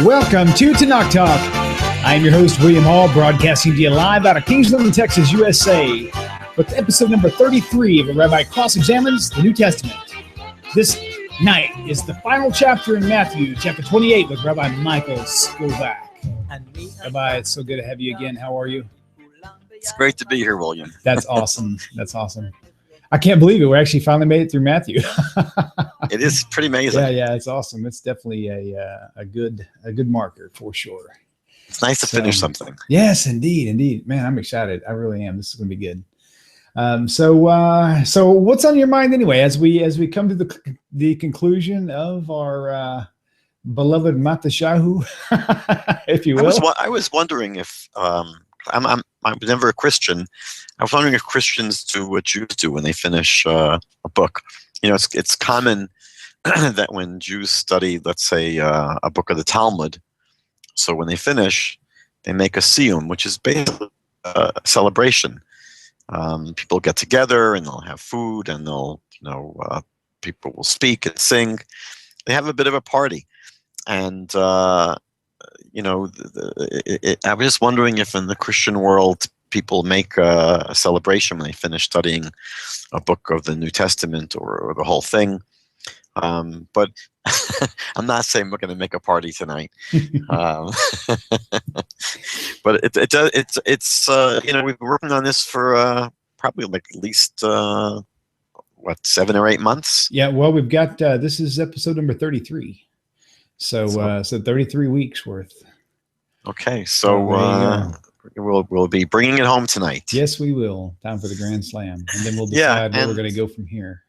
Welcome to Tanakh Talk. I am your host, Wil'liam Hall, broadcasting to you live out of Kingsland, Texas, USA, with episode number 33 of A Rabbi Cross-Examines the New Testament. This night is the final chapter in Matthew, chapter 28, with Rabbi Michael Skobac. Rabbi, it's so good to have you again. How are you? It's great to be here, William. That's awesome. That's awesome. I can't believe it. We actually finally made it through Matthew. It is pretty amazing. Yeah, it's awesome. It's definitely a good marker for sure. It's nice to finish something. Yes, indeed. Man, I'm excited. I really am. This is going to be good. So what's on your mind anyway, as we come to the conclusion of our beloved Matashahu, if you will? I was wondering if I'm never a Christian. I was wondering if Christians do what Jews do when they finish a book. You know, it's common that when Jews study, let's say, a book of the Talmud, so when they finish, they make a siyum, which is basically a celebration. People get together and they'll have food and they'll, people will speak and sing. They have a bit of a party. And, I was just wondering if in the Christian world, people make a celebration when they finish studying a book of the New Testament or the whole thing. But I'm not saying we're going to make a party tonight. But it's we've been working on this for probably like at least 7 or 8 months. Yeah, well, we've got this is episode number 33. So 33 weeks worth. Okay, so we'll be bringing it home tonight. Yes, we will. Time for the Grand Slam, and then we'll decide where we're going to go from here.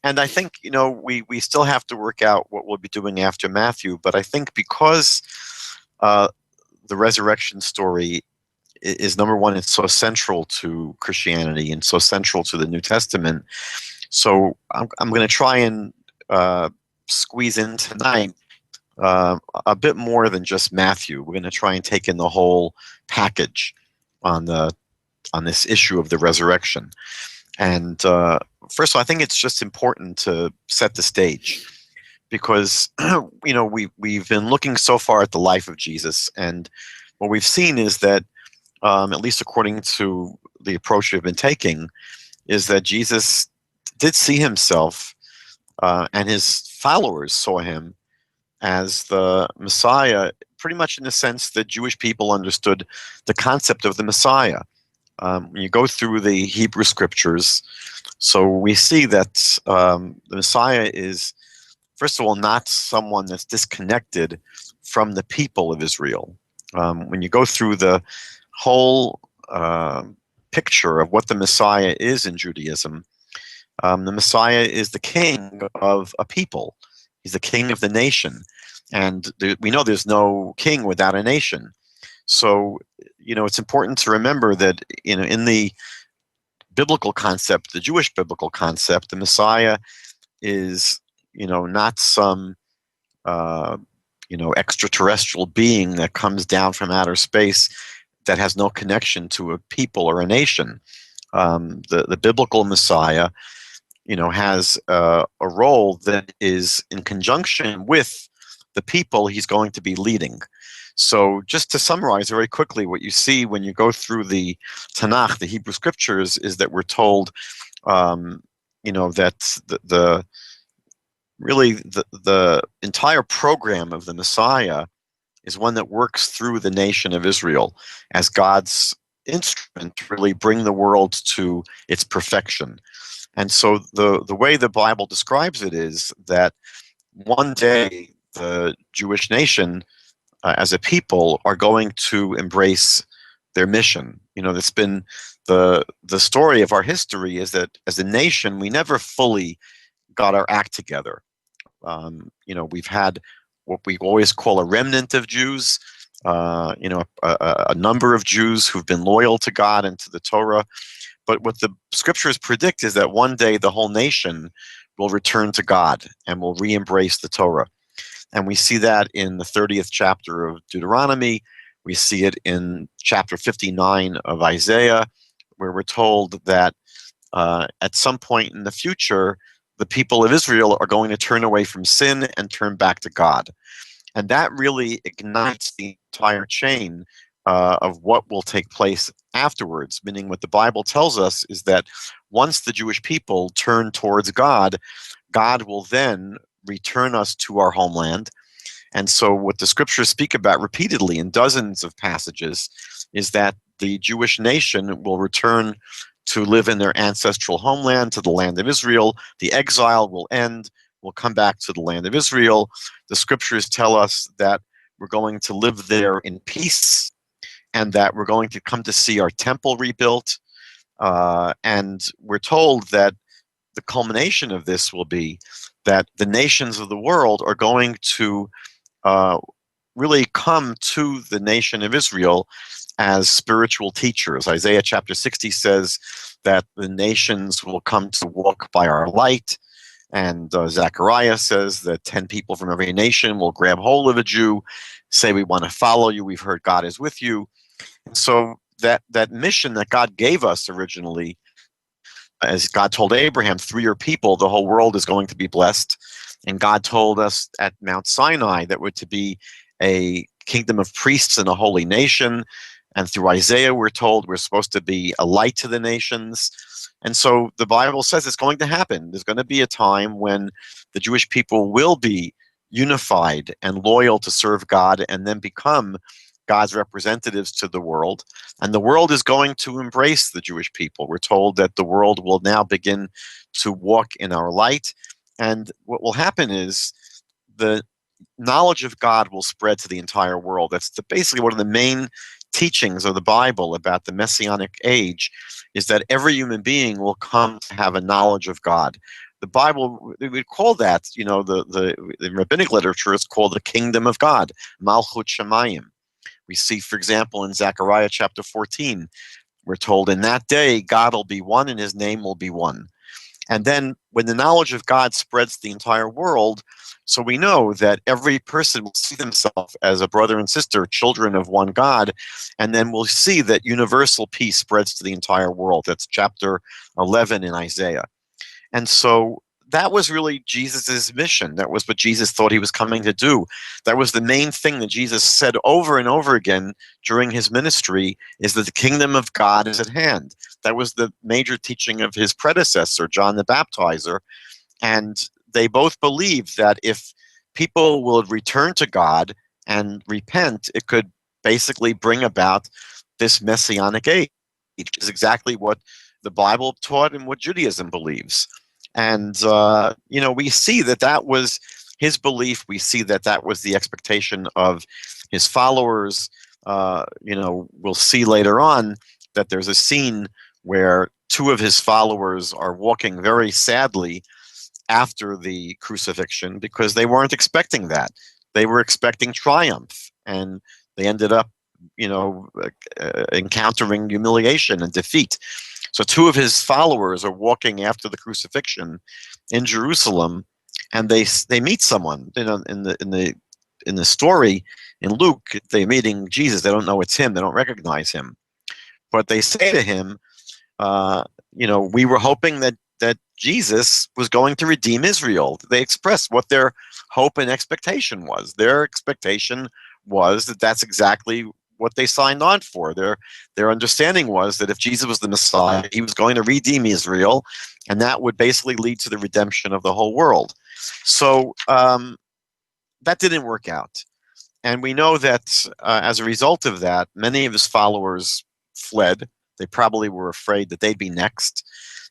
And I think we still have to work out what we'll be doing after Matthew. But I think because the resurrection story is number one, it's so central to Christianity and so central to the New Testament. So I'm going to try and squeeze in tonight a bit more than just Matthew. We're going to try and take in the whole package on this issue of the resurrection. And first of all, I think it's just important to set the stage because we've been looking so far at the life of Jesus, and what we've seen is that, at least according to the approach we've been taking, is that Jesus did see himself, and his followers saw him as the Messiah, pretty much in the sense that Jewish people understood the concept of the Messiah. When you go through the Hebrew scriptures, so we see that the Messiah is, first of all, not someone that's disconnected from the people of Israel. When you go through the whole picture of what the Messiah is in Judaism, the Messiah is the king of a people. He's the king of the nation. And we know there's no king without a nation. So, it's important to remember that, in the biblical concept, the Jewish biblical concept, the Messiah is, not some, extraterrestrial being that comes down from outer space that has no connection to a people or a nation. The biblical Messiah, has a role that is in conjunction with the people he's going to be leading. So just to summarize very quickly, what you see when you go through the Tanakh, the Hebrew scriptures, is that we're told, that the entire program of the Messiah is one that works through the nation of Israel as God's instrument to really bring the world to its perfection. And so the way the Bible describes it is that one day the Jewish nation as a people are going to embrace their mission. That's been the story of our history, is that as a nation, we never fully got our act together. We've had what we always call a remnant of Jews, a number of Jews who've been loyal to God and to the Torah. But what the scriptures predict is that one day the whole nation will return to God and will re-embrace the Torah. And we see that in the 30th chapter of Deuteronomy. We see it in chapter 59 of Isaiah, where we're told that at some point in the future, the people of Israel are going to turn away from sin and turn back to God. And that really ignites the entire chain of what will take place afterwards, meaning what the Bible tells us is that once the Jewish people turn towards God, God will then return us to our homeland. And so what the scriptures speak about repeatedly in dozens of passages is that the Jewish nation will return to live in their ancestral homeland, to the land of Israel. The exile will end. We'll come back to the land of Israel. The scriptures tell us that we're going to live there in peace and that we're going to come to see our temple rebuilt. And we're told that the culmination of this will be that the nations of the world are going to really come to the nation of Israel as spiritual teachers. Isaiah chapter 60 says that the nations will come to walk by our light. And Zechariah says that 10 people from every nation will grab hold of a Jew, say, we want to follow you, we've heard God is with you. And so that mission that God gave us originally, as God told Abraham, through your people, the whole world is going to be blessed. And God told us at Mount Sinai that we're to be a kingdom of priests and a holy nation. And through Isaiah, we're told we're supposed to be a light to the nations. And so the Bible says it's going to happen. There's going to be a time when the Jewish people will be unified and loyal to serve God and then become God's representatives to the world. And the world is going to embrace the Jewish people. We're told that the world will now begin to walk in our light. And what will happen is the knowledge of God will spread to the entire world. That's basically one of the main teachings of the Bible about the Messianic age, is that every human being will come to have a knowledge of God. The Bible, we call that, the rabbinic literature is called the kingdom of God, Malchut Shamayim. We see, for example, in Zechariah chapter 14, we're told in that day, God will be one and his name will be one. And then when the knowledge of God spreads to the entire world, so we know that every person will see themselves as a brother and sister, children of one God, and then we'll see that universal peace spreads to the entire world. That's chapter 11 in Isaiah. And so that was really Jesus's mission. That was what Jesus thought he was coming to do. That was the main thing that Jesus said over and over again during his ministry, is that the kingdom of God is at hand. That was the major teaching of his predecessor, John the Baptizer. And they both believed that if people will return to God and repent, it could basically bring about this messianic age, which is exactly what the Bible taught and what Judaism believes. And, we see that was his belief. We see that was the expectation of his followers. We'll see later on that there's a scene where two of his followers are walking very sadly after the crucifixion because they weren't expecting that. They were expecting triumph, and they ended up, encountering humiliation and defeat. So two of his followers are walking after the crucifixion in Jerusalem, and they meet someone. In the story in Luke, they're meeting Jesus. They don't know it's him. They don't recognize him, but they say to him, we were hoping that Jesus was going to redeem Israel. They express what their hope and expectation was. Their expectation was that that's exactly what they signed on for. Their understanding was that if Jesus was the Messiah, he was going to redeem Israel, and that would basically lead to the redemption of the whole world. So that didn't work out. And we know that as a result of that, many of his followers fled. They probably were afraid that they'd be next.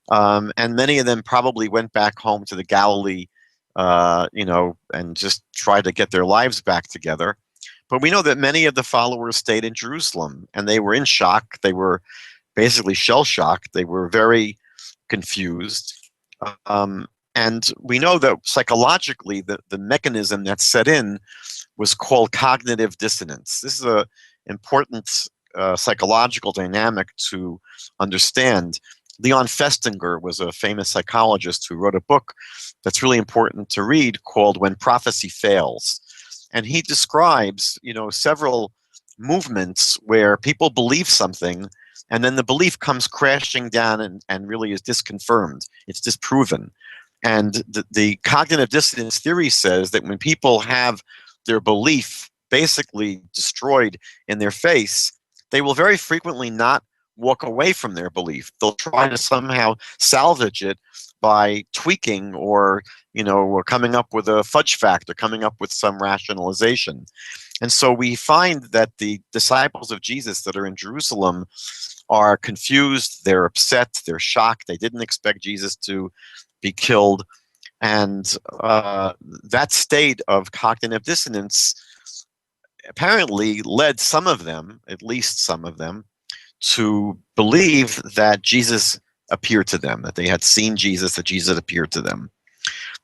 And many of them probably went back home to the Galilee, and just tried to get their lives back together. But we know that many of the followers stayed in Jerusalem, and they were in shock. They were basically shell-shocked. They were very confused. And we know that psychologically, the mechanism that set in was called cognitive dissonance. This is an important psychological dynamic to understand. Leon Festinger was a famous psychologist who wrote a book that's really important to read called When Prophecy Fails. And he describes, several movements where people believe something and then the belief comes crashing down and really is disconfirmed. It's disproven. And the cognitive dissonance theory says that when people have their belief basically destroyed in their face, they will very frequently not walk away from their belief. They'll try to somehow salvage it by tweaking or or coming up with a fudge fact or coming up with some rationalization. And so we find that the disciples of Jesus that are in Jerusalem are confused, they're upset, they're shocked, they didn't expect Jesus to be killed. And that state of cognitive dissonance apparently led some of them, at least some of them, to believe that Jesus appeared to them, that they had seen Jesus, that Jesus appeared to them.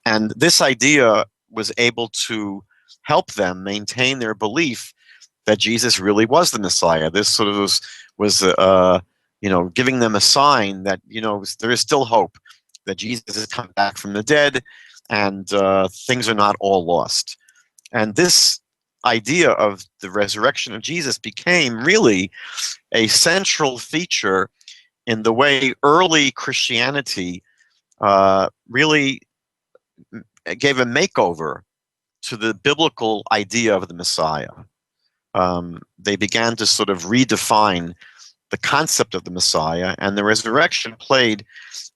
And this idea was able to help them maintain their belief that Jesus really was the Messiah. This sort of was giving them a sign that, there is still hope, that Jesus has come back from the dead, and things are not all lost. And this idea of the resurrection of Jesus became really a central feature in the way early Christianity really gave a makeover to the biblical idea of the Messiah. They began to sort of redefine the concept of the Messiah, and the resurrection played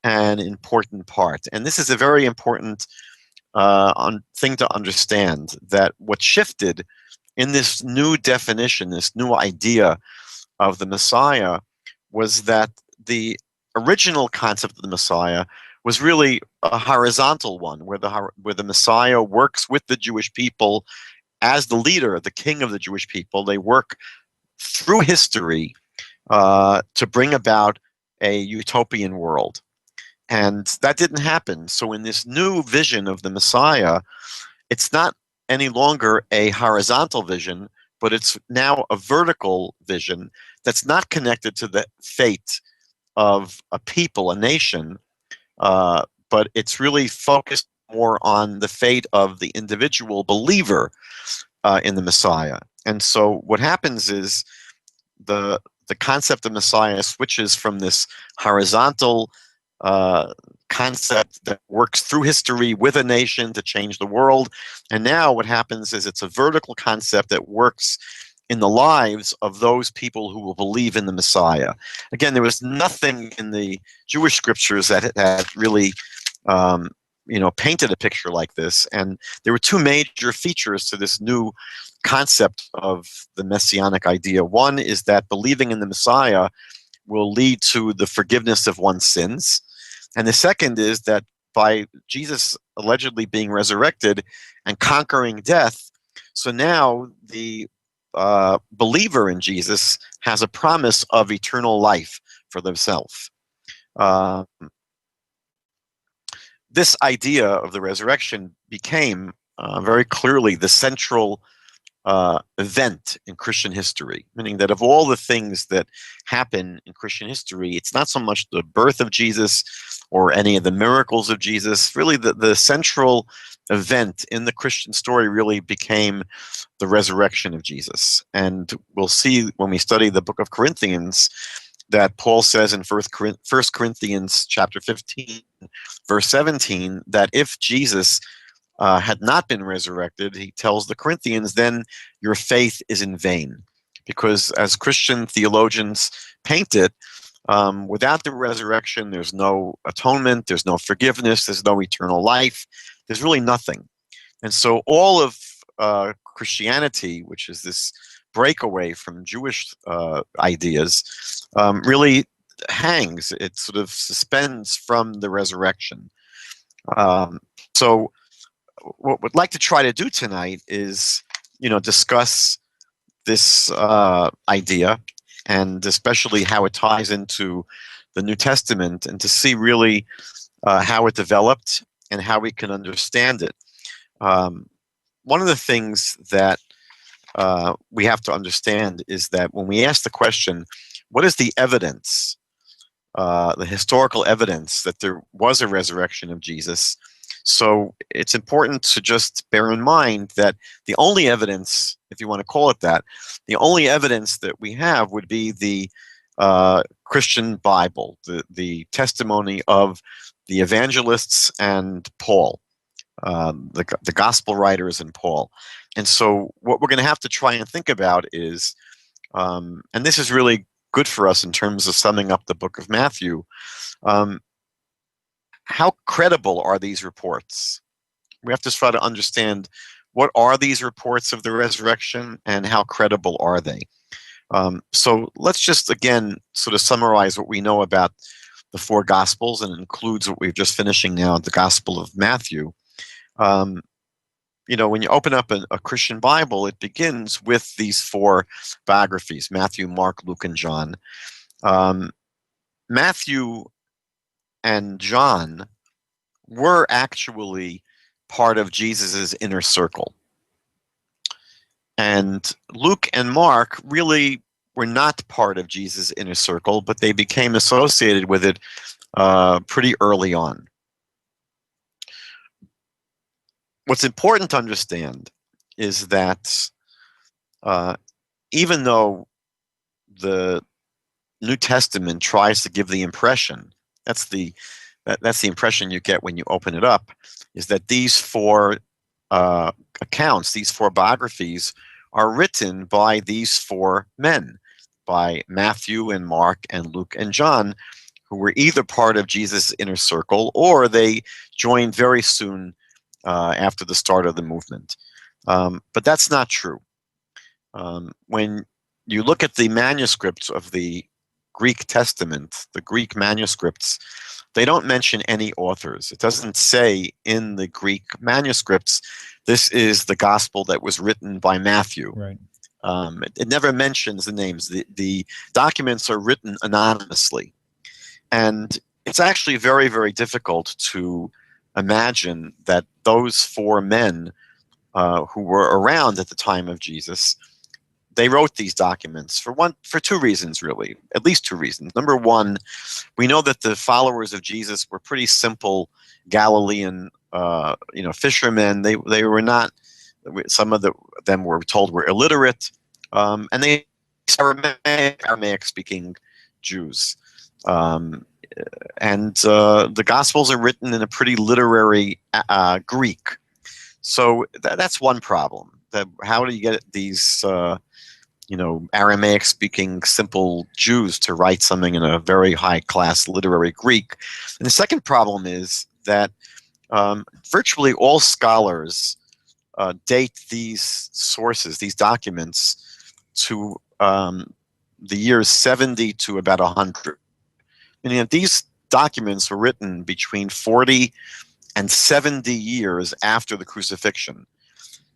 an important part. And this is a very important thing to understand, that what shifted in this new definition, this new idea of the Messiah, was that the original concept of the Messiah was really a horizontal one, where the Messiah works with the Jewish people as the leader, the king of the Jewish people. They work through history to bring about a utopian world. And that didn't happen. So in this new vision of the Messiah, it's not any longer a horizontal vision, but it's now a vertical vision that's not connected to the fate of a people, a nation, but it's really focused more on the fate of the individual believer in the Messiah. And so what happens is the concept of Messiah switches from this horizontal concept that works through history with a nation to change the world. And now what happens is it's a vertical concept that works in the lives of those people who will believe in the Messiah. Again, there was nothing in the Jewish scriptures that had really painted a picture like this. And there were two major features to this new concept of the messianic idea. One is that believing in the Messiah will lead to the forgiveness of one's sins. And the second is that by Jesus allegedly being resurrected and conquering death, so now the believer in Jesus has a promise of eternal life for themselves. This idea of the resurrection became very clearly the central event in Christian history, meaning that of all the things that happen in Christian history, it's not so much the birth of Jesus or any of the miracles of Jesus. Really, the central event in the Christian story really became the resurrection of Jesus. And we'll see when we study the book of Corinthians that Paul says in 1 Corinthians chapter 15, verse 17, that if Jesus had not been resurrected, he tells the Corinthians, then your faith is in vain. Because as Christian theologians paint it, without the resurrection, there's no atonement, there's no forgiveness, there's no eternal life, there's really nothing. And so all of Christianity, which is this breakaway from Jewish ideas, really hangs, it sort of suspends from the resurrection. So what we'd like to try to do tonight is, discuss this idea, and especially how it ties into the New Testament, and to see really how it developed and how we can understand it. One of the things that we have to understand is that when we ask the question, what is the evidence, the historical evidence that there was a resurrection of Jesus? So it's important to just bear in mind that the only evidence, if you want to call it that, the only evidence that we have would be the Christian Bible, the testimony of the evangelists and Paul. the gospel writers and Paul. And so what we're going to have to try and think about is, and this is really good for us in terms of summing up the book of Matthew, how credible are these reports? We have to try to understand, what are these reports of the resurrection and how credible are they? So let's just again sort of summarize what we know about the four Gospels, and includes what we're just finishing now, the Gospel of Matthew. When you open up a Christian Bible, it begins with these four biographies: Matthew, Mark, Luke, and John. Matthew and John were actually part of Jesus's inner circle. And Luke and Mark really were not part of Jesus' inner circle, but they became associated with it pretty early on. What's important to understand is that even though the New Testament tries to give the impression, that's the impression you get when you open it up, is that these four accounts, these four biographies, are written by these four men, by Matthew and Mark and Luke and John, who were either part of Jesus' inner circle or they joined very soon after the start of the movement. But that's not true. When you look at the manuscripts of the Greek Testament, the Greek manuscripts, they don't mention any authors. It doesn't say in the Greek manuscripts, this is the gospel that was written by Matthew. Right. It never mentions the names. The documents are written anonymously. And it's actually very, very difficult to imagine that those four men who were around at the time of Jesus, they wrote these documents for two reasons, really, at least two reasons. Number one, we know that the followers of Jesus were pretty simple Galilean, fishermen. They were not. Some of them were told were illiterate, and they were Aramaic-speaking Jews. And the Gospels are written in a pretty literary Greek. So that's one problem. How do you get these Aramaic-speaking simple Jews to write something in a very high-class literary Greek? And the second problem is that virtually all scholars date these sources, these documents, to the years 70 to about 100. And these documents were written between 40 and 70 years after the crucifixion.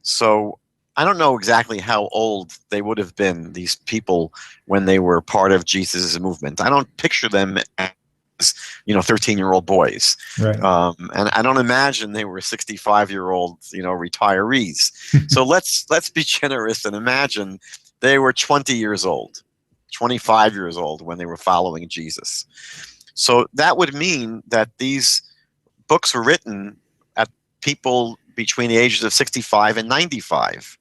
So I don't know exactly how old they would have been, these people, when they were part of Jesus' movement. I don't picture them as 13-year-old boys. Right. And I don't imagine they were 65-year-old, retirees. So let's be generous and imagine they were 20 years old, 25 years old when they were following Jesus. So that would mean that these books were written at people between the ages of 65 and 95.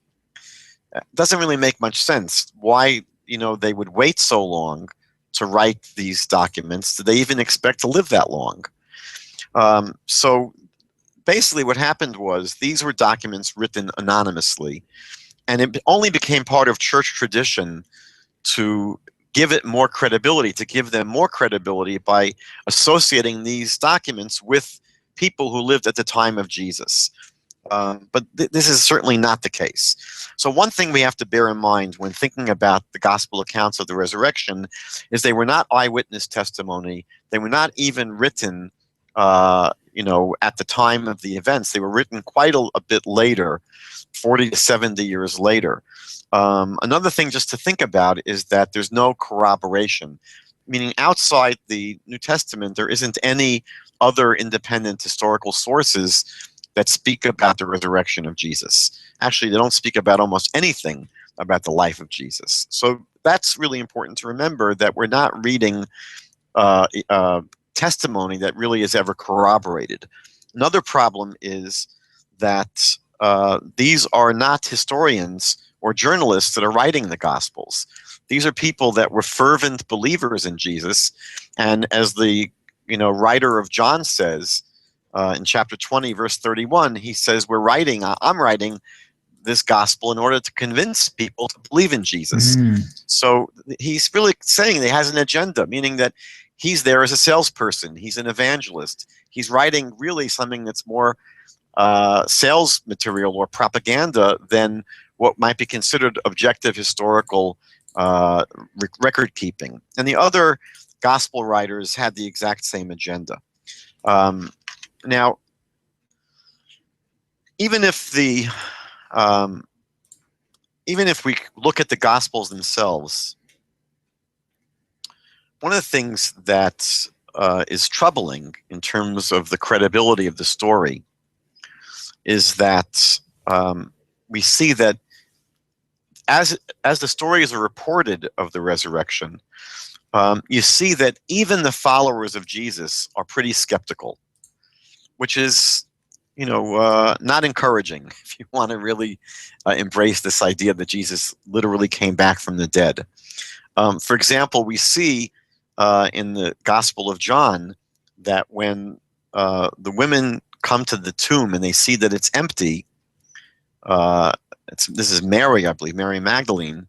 It doesn't really make much sense why, they would wait so long to write these documents. Did they even expect to live that long? So basically what happened was these were documents written anonymously, and it only became part of church tradition to give it more credibility, to give them more credibility by associating these documents with people who lived at the time of Jesus. But this is certainly not the case. So one thing we have to bear in mind when thinking about the gospel accounts of the resurrection is they were not eyewitness testimony. They were not even written, at the time of the events. They were written quite a bit later, 40 to 70 years later. Another thing just to think about is that there's no corroboration, meaning outside the New Testament, there isn't any other independent historical sources that speak about the resurrection of Jesus. Actually, they don't speak about almost anything about the life of Jesus. So that's really important to remember, that we're not reading testimony that really is ever corroborated. Another problem is that these are not historians or journalists that are writing the Gospels. These are people that were fervent believers in Jesus, and as the writer of John says, in chapter 20, verse 31, he says, I'm writing this gospel in order to convince people to believe in Jesus. So he's really saying that he has an agenda, meaning that he's there as a salesperson. He's an evangelist. He's writing really something that's more sales material or propaganda than what might be considered objective historical record keeping. And the other gospel writers had the exact same agenda. Now, even if we look at the Gospels themselves, one of the things that is troubling in terms of the credibility of the story is that we see that as the stories are reported of the resurrection, you see that even the followers of Jesus are pretty skeptical, which is not encouraging if you want to really embrace this idea that Jesus literally came back from the dead. For example, we see in the Gospel of John that when the women come to the tomb and they see that it's empty, this is Mary, I believe, Mary Magdalene.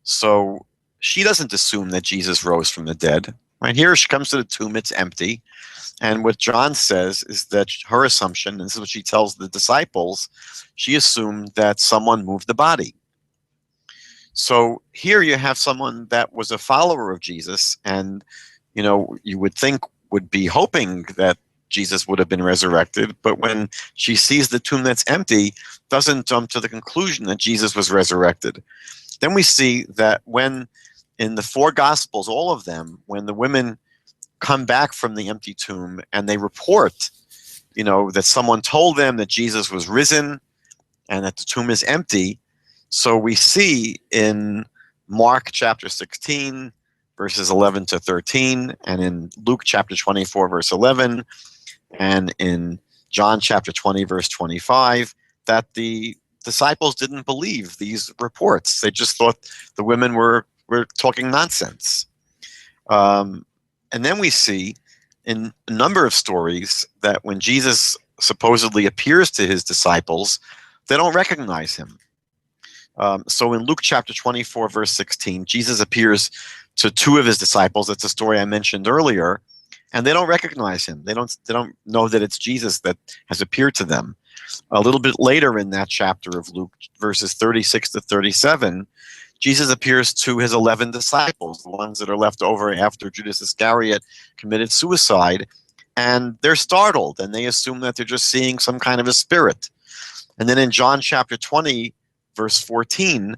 So she doesn't assume that Jesus rose from the dead. Right here, she comes to the tomb, it's empty. And what John says is that her assumption, and this is what she tells the disciples, she assumed that someone moved the body. So here you have someone that was a follower of Jesus, and you would think would be hoping that Jesus would have been resurrected, but when she sees the tomb that's empty, doesn't jump to the conclusion that Jesus was resurrected. Then we see that when in the four Gospels, all of them, when the women come back from the empty tomb and they report, that someone told them that Jesus was risen and that the tomb is empty. So we see in Mark chapter 16, verses 11 to 13, and in Luke chapter 24, verse 11, and in John chapter 20, verse 25, that the disciples didn't believe these reports. They just thought the women were talking nonsense. And then we see in a number of stories that when Jesus supposedly appears to his disciples, they don't recognize him. So in Luke chapter 24, verse 16, Jesus appears to two of his disciples. That's a story I mentioned earlier, and they don't recognize him. They don't know that it's Jesus that has appeared to them. A little bit later in that chapter of Luke, verses 36 to 37, Jesus appears to his 11 disciples, the ones that are left over after Judas Iscariot committed suicide, and they're startled, and they assume that they're just seeing some kind of a spirit. And then in John chapter 20, verse 14,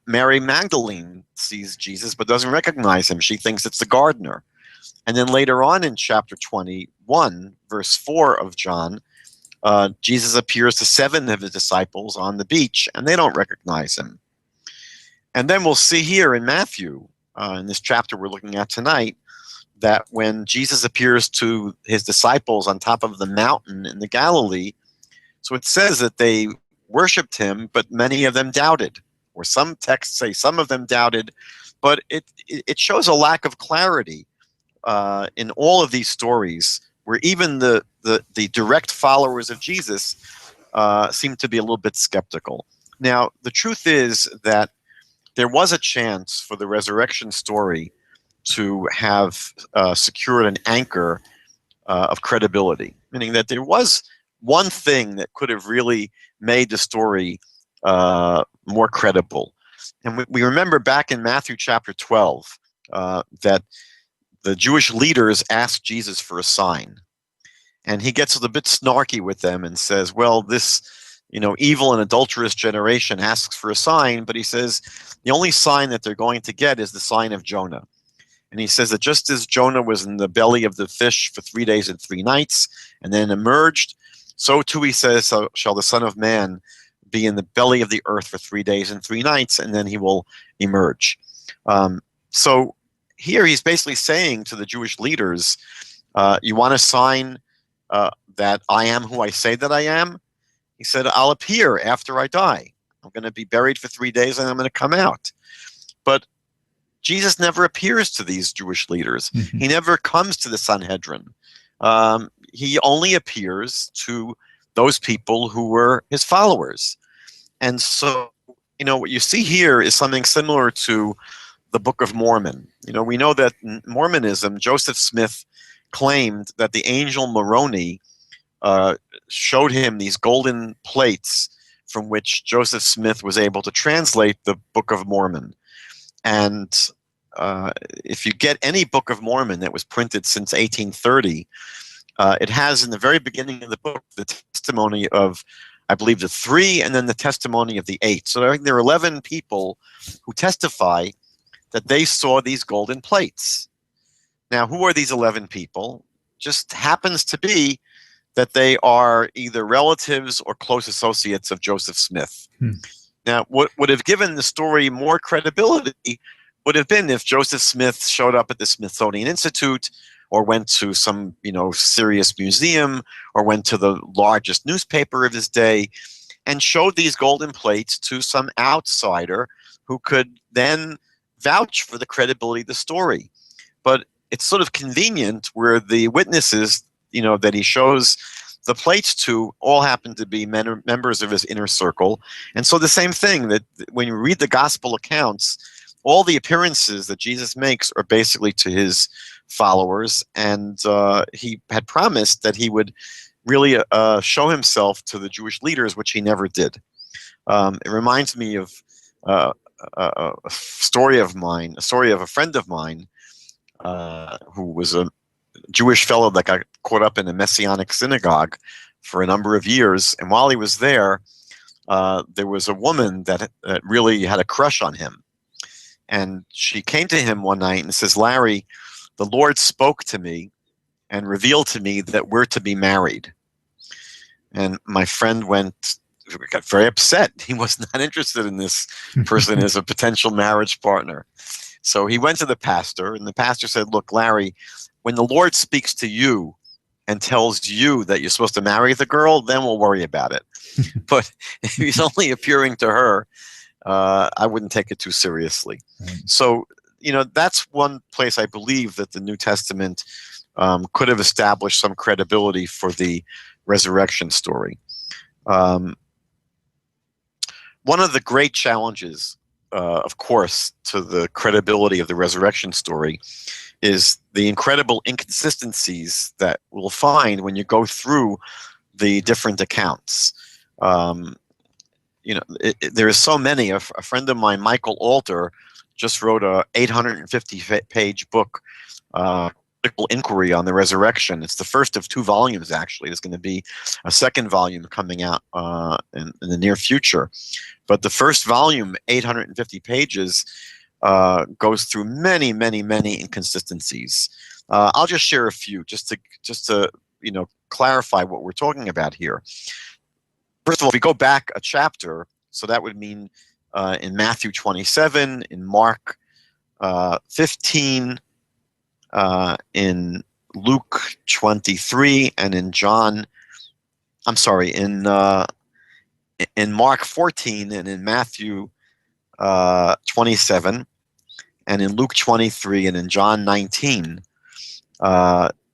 Mary Magdalene sees Jesus but doesn't recognize him. She thinks it's the gardener. And then later on in chapter 21, verse 4 of John, Jesus appears to 7 of his disciples on the beach, and they don't recognize him. And then we'll see here in Matthew, in this chapter we're looking at tonight, that when Jesus appears to his disciples on top of the mountain in the Galilee, so it says that they worshipped him, but many of them doubted. Or some texts say some of them doubted, but it shows a lack of clarity in all of these stories, where even the direct followers of Jesus seem to be a little bit skeptical. Now, the truth is that there was a chance for the resurrection story to have secured an anchor of credibility, meaning that there was one thing that could have really made the story more credible. And we remember back in Matthew chapter 12 that the Jewish leaders asked Jesus for a sign. And he gets a bit snarky with them and says, well, this evil and adulterous generation asks for a sign, but he says the only sign that they're going to get is the sign of Jonah. And he says that just as Jonah was in the belly of the fish for 3 days and 3 nights and then emerged, so too, he says, so shall the Son of Man be in the belly of the earth for 3 days and 3 nights, and then he will emerge. So here he's basically saying to the Jewish leaders, you want a sign that I am who I say that I am? He said, I'll appear after I die. I'm going to be buried for 3 days and I'm going to come out. But Jesus never appears to these Jewish leaders. Mm-hmm. He never comes to the Sanhedrin. he only appears to those people who were his followers. And so, what you see here is something similar to the Book of Mormon. We know that in Mormonism, Joseph Smith claimed that the angel Moroni showed him these golden plates from which Joseph Smith was able to translate the Book of Mormon. And if you get any Book of Mormon that was printed since 1830, it has in the very beginning of the book the testimony of, I believe, the 3 and then the testimony of the 8. So I think there are 11 people who testify that they saw these golden plates. Now, who are these 11 people? Just happens to be that they are either relatives or close associates of Joseph Smith. Now, what would have given the story more credibility would have been if Joseph Smith showed up at the Smithsonian Institute or went to some, serious museum or went to the largest newspaper of his day and showed these golden plates to some outsider who could then vouch for the credibility of the story. But it's sort of convenient where the witnesses, that he shows the plates to all happen to be members of his inner circle. And so the same thing, that when you read the gospel accounts, all the appearances that Jesus makes are basically to his followers. And he had promised that he would really show himself to the Jewish leaders, which he never did. It reminds me of a story of a friend of mine who was a Jewish fellow that got caught up in a Messianic synagogue for a number of years. And while he was there was a woman that really had a crush on him. And she came to him one night and says, "Larry, the Lord spoke to me and revealed to me that we're to be married." And my friend got very upset. He was not interested in this person as a potential marriage partner. So he went to the pastor, and the pastor said, "Look, Larry, when the Lord speaks to you and tells you that you're supposed to marry the girl, then we'll worry about it. But if he's only appearing to her, I wouldn't take it too seriously." Right. So, that's one place I believe that the New Testament could have established some credibility for the resurrection story. One of the great challenges, of course, to the credibility of the resurrection story is the incredible inconsistencies that we'll find when you go through the different accounts. There is so many. A friend of mine, Michael Alter, just wrote a 850-page book, Critical Inquiry on the Resurrection. It's the first of 2 volumes, actually. There's going to be a second volume coming out in the near future. But the first volume, 850 pages, goes through many, many, many inconsistencies. I'll just share a few, just to clarify what we're talking about here. First of all, if we go back a chapter, so that would mean in Matthew 27, in Mark 15, in Luke 23, and in Mark 14, and in Matthew 27, and in Luke 23, and in John 19,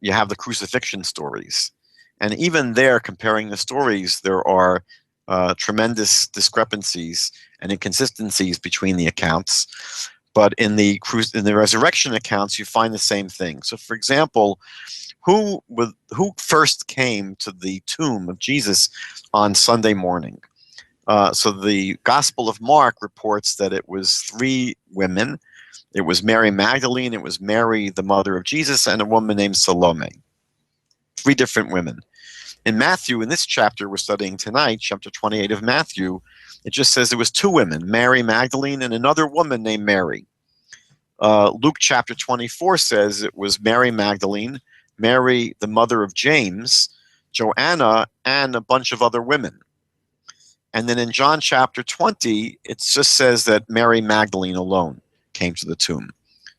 you have the crucifixion stories. And even there, comparing the stories, there are tremendous discrepancies and inconsistencies between the accounts. But in the resurrection accounts, you find the same thing. So, for example, who first came to the tomb of Jesus on Sunday morning? So the Gospel of Mark reports that it was 3 women. It was Mary Magdalene, it was Mary, the mother of Jesus, and a woman named Salome. 3 different women. In Matthew, in this chapter we're studying tonight, chapter 28 of Matthew, it just says there was 2 women, Mary Magdalene and another woman named Mary. Luke chapter 24 says it was Mary Magdalene, Mary, the mother of James, Joanna, and a bunch of other women. And then in John chapter 20, it just says that Mary Magdalene alone came to the tomb.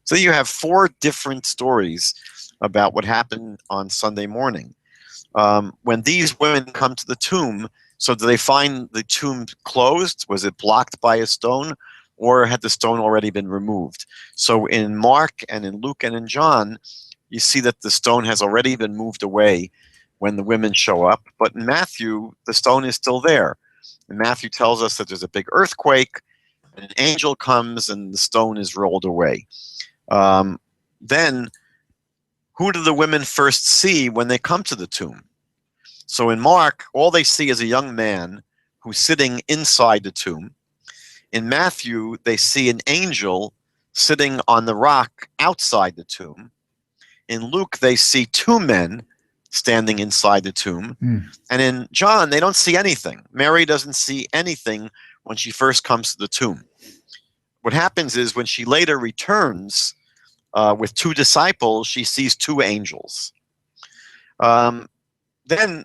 So you have 4 different stories about what happened on Sunday morning. When these women come to the tomb, so do they find the tomb closed? Was it blocked by a stone? Or had the stone already been removed? So in Mark and in Luke and in John, you see that the stone has already been moved away when the women show up. But in Matthew, the stone is still there. And Matthew tells us that there's a big earthquake, and an angel comes, and the stone is rolled away. Then, who do the women first see when they come to the tomb? So in Mark, all they see is a young man who's sitting inside the tomb. In Matthew, they see an angel sitting on the rock outside the tomb. In Luke, they see two men standing inside the tomb. And in John, they don't see anything. Mary doesn't see anything when she first comes to the tomb. What happens is when she later returns with two disciples, she sees two angels. Then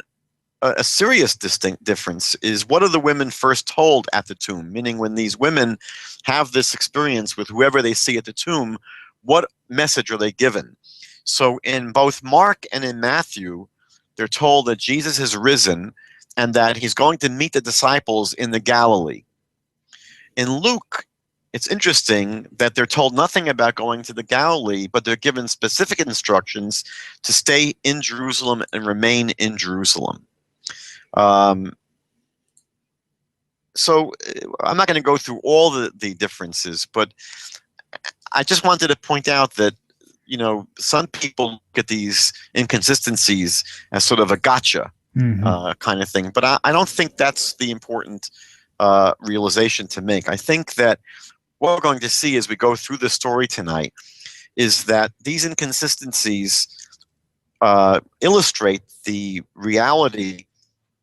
a serious distinct difference is, what are the women first told at the tomb? Meaning, when these women have this experience with whoever they see at the tomb, what message are they given? So in both Mark and in Matthew, they're told that Jesus has risen and that he's going to meet the disciples in the Galilee. In Luke, it's interesting that they're told nothing about going to the Galilee, but they're given specific instructions to stay in Jerusalem and remain in Jerusalem. So I'm not going to go through all the differences, but I just wanted to point out that, some people look at these inconsistencies as sort of a gotcha kind of thing, but I don't think that's the important realization to make. I think that what we're going to see as we go through the story tonight is that these inconsistencies illustrate the reality.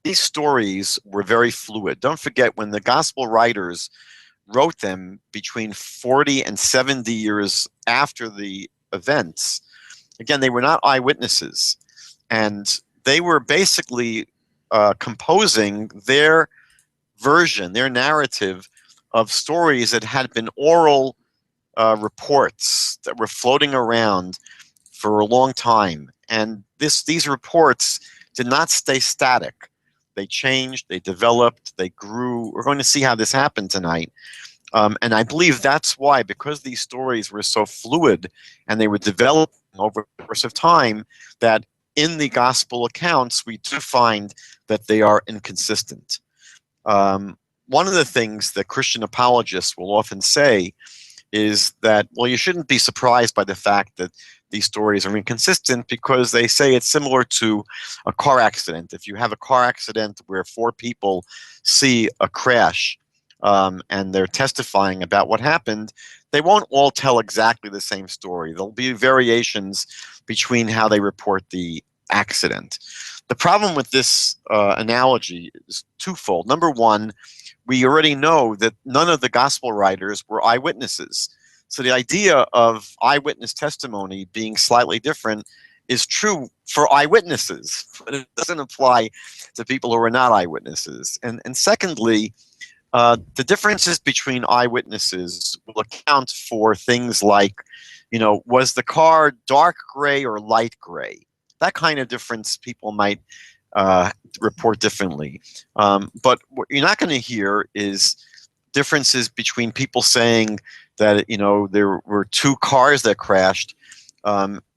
These stories were very fluid. Don't forget, when the gospel writers wrote them between 40 and 70 years after the events, again, they were not eyewitnesses. And they were basically composing their version, their narrative of stories that had been oral reports that were floating around for a long time. And these reports did not stay static. They changed, they developed, they grew. We're going to see how this happened tonight. And I believe that's why, because these stories were so fluid and they were developing over the course of time, that in the gospel accounts, we do find that they are inconsistent. One of the things that Christian apologists will often say is that, well, you shouldn't be surprised by the fact that these stories are inconsistent, because they say it's similar to a car accident. If you have a car accident where 4 people see a crash and they're testifying about what happened, they won't all tell exactly the same story. There'll be variations between how they report the accident. The problem with this analogy is twofold. Number one, we already know that none of the gospel writers were eyewitnesses. So the idea of eyewitness testimony being slightly different is true for eyewitnesses, but it doesn't apply to people who are not eyewitnesses. And secondly, the differences between eyewitnesses will account for things like, was the car dark gray or light gray? That kind of difference people might report differently. But what you're not going to hear is differences between people saying that, there were 2 cars that crashed,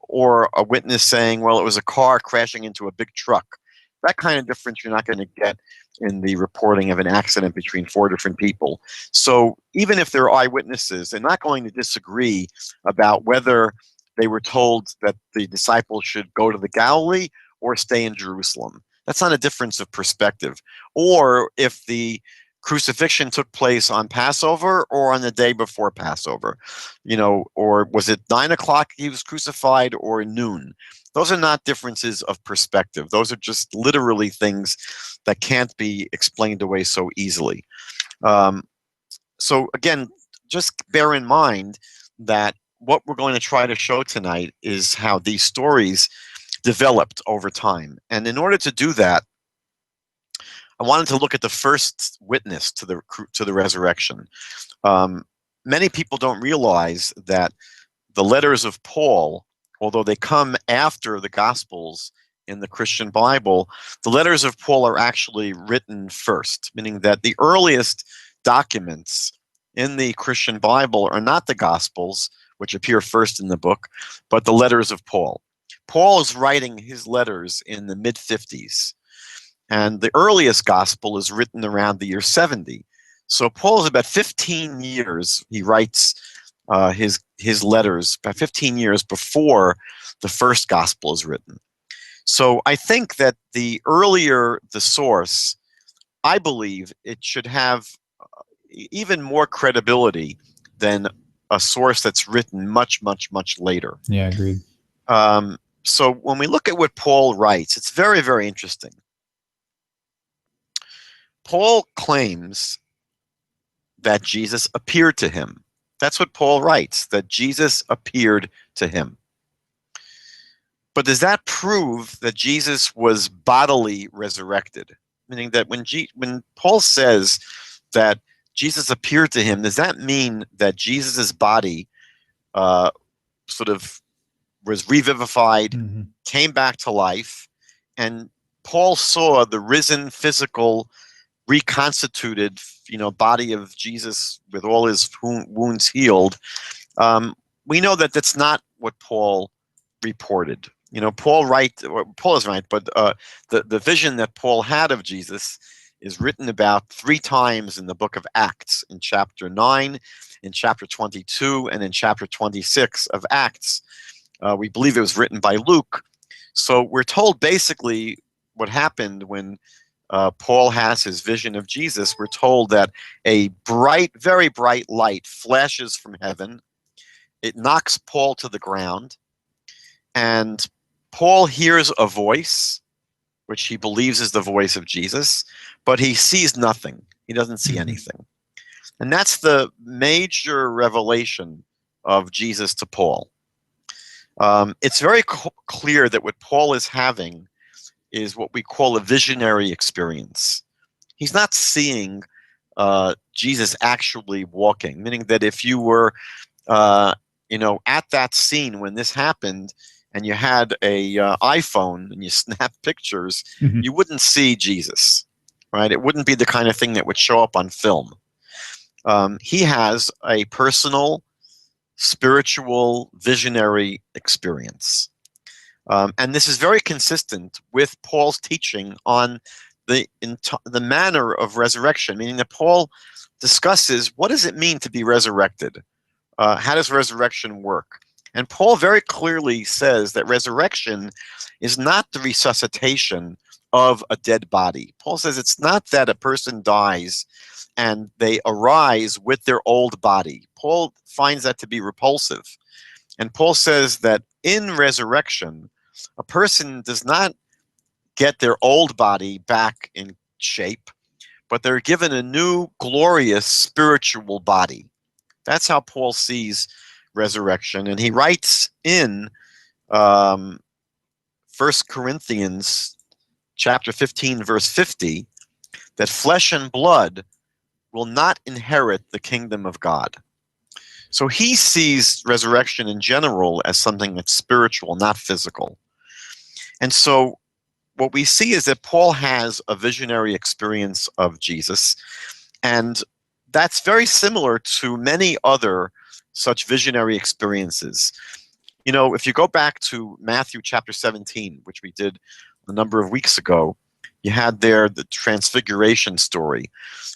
or a witness saying, well, it was a car crashing into a big truck. That kind of difference you're not going to get in the reporting of an accident between 4 different people. So even if they're eyewitnesses, they're not going to disagree about whether they were told that the disciples should go to the Galilee or stay in Jerusalem. That's not a difference of perspective. Or if the crucifixion took place on Passover or on the day before Passover, or was it 9 o'clock he was crucified or noon? Those are not differences of perspective. Those are just literally things that can't be explained away so easily. So again, just bear in mind that what we're going to try to show tonight is how these stories developed over time. And in order to do that, I wanted to look at the first witness to the resurrection. Many people don't realize that the letters of Paul, although they come after the Gospels in the Christian Bible, the letters of Paul are actually written first, meaning that the earliest documents in the Christian Bible are not the Gospels, which appear first in the book, but the letters of Paul. Paul is writing his letters in the mid-50s, and the earliest gospel is written around the year 70. So Paul is about 15 years, he writes his letters, about 15 years before the first gospel is written. So I think that the earlier the source, I believe it should have even more credibility than a source that's written much, much, much later. Yeah, agreed. So when we look at what Paul writes, it's very, very interesting. Paul claims that Jesus appeared to him. That's what Paul writes, that Jesus appeared to him. But does that prove that Jesus was bodily resurrected? Meaning that when Paul says that Jesus appeared to him, does that mean that Jesus' body sort of was revivified, came back to life, and Paul saw the risen, physical, reconstituted, body of Jesus with all his wounds healed? We know that that's not what Paul reported. Paul is right, but the vision that Paul had of Jesus is written about 3 times in the book of Acts, in chapter 9, in chapter 22, and in chapter 26 of Acts. We believe it was written by Luke. So we're told basically what happened when Paul has his vision of Jesus. We're told that a bright, very bright light flashes from heaven. It knocks Paul to the ground, and Paul hears a voice, which he believes is the voice of Jesus, but he sees nothing. He doesn't see anything. And that's the major revelation of Jesus to Paul. It's very clear that what Paul is having is what we call a visionary experience. He's not seeing Jesus actually walking, meaning that if you were at that scene when this happened and you had a iPhone and you snap pictures, you wouldn't see Jesus, right? It wouldn't be the kind of thing that would show up on film. He has a personal, spiritual, visionary experience. And this is very consistent with Paul's teaching on the manner of resurrection, meaning that Paul discusses what does it mean to be resurrected? How does resurrection work? And Paul very clearly says that resurrection is not the resuscitation of a dead body. Paul says it's not that a person dies and they arise with their old body. Paul finds that to be repulsive. And Paul says that in resurrection, a person does not get their old body back in shape, but they're given a new, glorious spiritual body. That's how Paul sees resurrection. And he writes in 1 Corinthians chapter 15, verse 50, that flesh and blood will not inherit the kingdom of God. So he sees resurrection in general as something that's spiritual, not physical. And so what we see is that Paul has a visionary experience of Jesus, and that's very similar to many other such visionary experiences. If you go back to Matthew chapter 17, which we did a number of weeks ago, you had there the transfiguration story,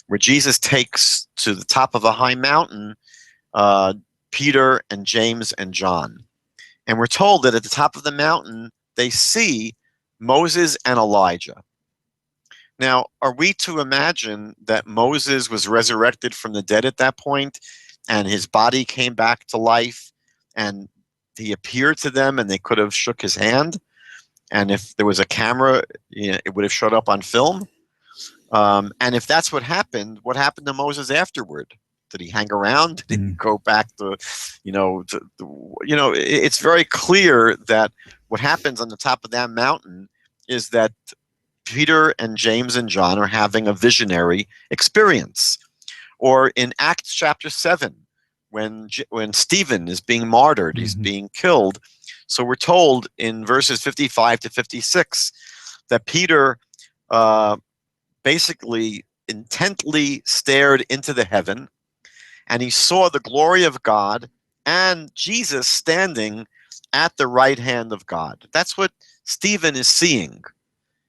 where Jesus takes to the top of a high mountain Peter and James and John. And we're told that at the top of the mountain, they see Moses and Elijah. Now, are we to imagine that Moses was resurrected from the dead at that point, and his body came back to life, and he appeared to them, and they could have shook his hand? And if there was a camera, it would have showed up on film? And if that's what happened to Moses afterward? Did he hang around? Did he go back to, it's very clear that what happens on the top of that mountain is that Peter and James and John are having a visionary experience. Or in Acts chapter 7, when Stephen is being martyred, he's being killed. So we're told in verses 55 to 56 that Peter basically intently stared into the heaven, and he saw the glory of God and Jesus standing at the right hand of God. That's what Stephen is seeing.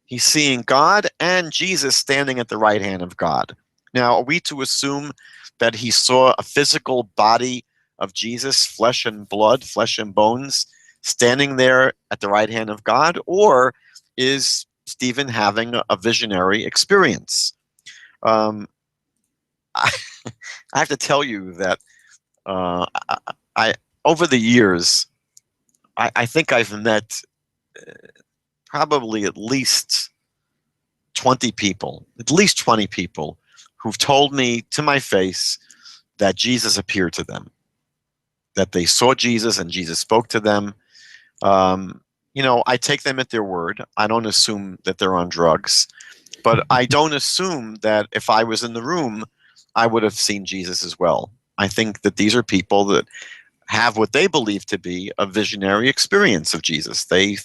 He's seeing God and Jesus standing at the right hand of God. Now, are we to assume that he saw a physical body of Jesus, flesh and blood, flesh and bones, standing there at the right hand of God? Or is Stephen having a visionary experience? I, I have to tell you that I over the years, I think I've met probably at least 20 people, who've told me to my face that Jesus appeared to them, that they saw Jesus and Jesus spoke to them. I take them at their word. I don't assume that they're on drugs, but I don't assume that if I was in the room, I would have seen Jesus as well. I think that these are people that have what they believe to be a visionary experience of Jesus. They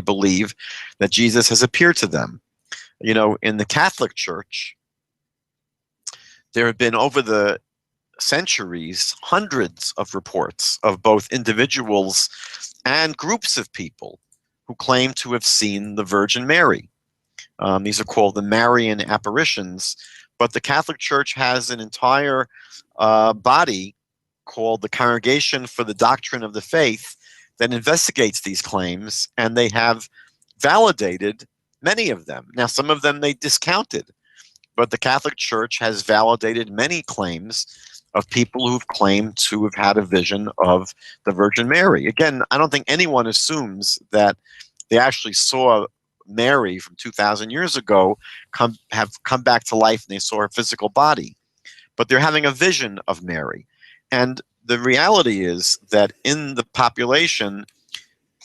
believe that Jesus has appeared to them. In the Catholic Church, there have been over the centuries hundreds of reports of both individuals and groups of people who claim to have seen the Virgin Mary. These are called the Marian apparitions, but the Catholic Church has an entire body called the Congregation for the Doctrine of the Faith that investigates these claims, and they have validated many of them. Now, some of them they discounted, but the Catholic Church has validated many claims of people who've claimed to have had a vision of the Virgin Mary. Again, I don't think anyone assumes that they actually saw Mary from 2,000 years ago have come back to life and they saw her physical body. But they're having a vision of Mary. And the reality is that in the population,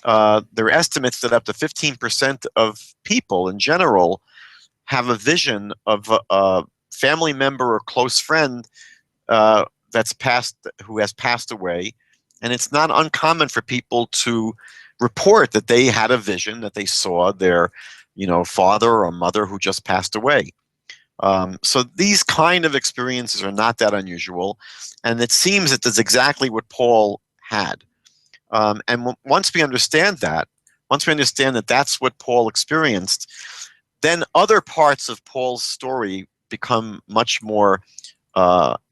there are estimates that up to 15% of people in general have a vision of a family member or close friend who has passed away. And it's not uncommon for people to report that they had a vision, that they saw their father or mother who just passed away. So these kind of experiences are not that unusual, and it seems that that's exactly what Paul had. And once we understand that that's what Paul experienced, then other parts of Paul's story become much more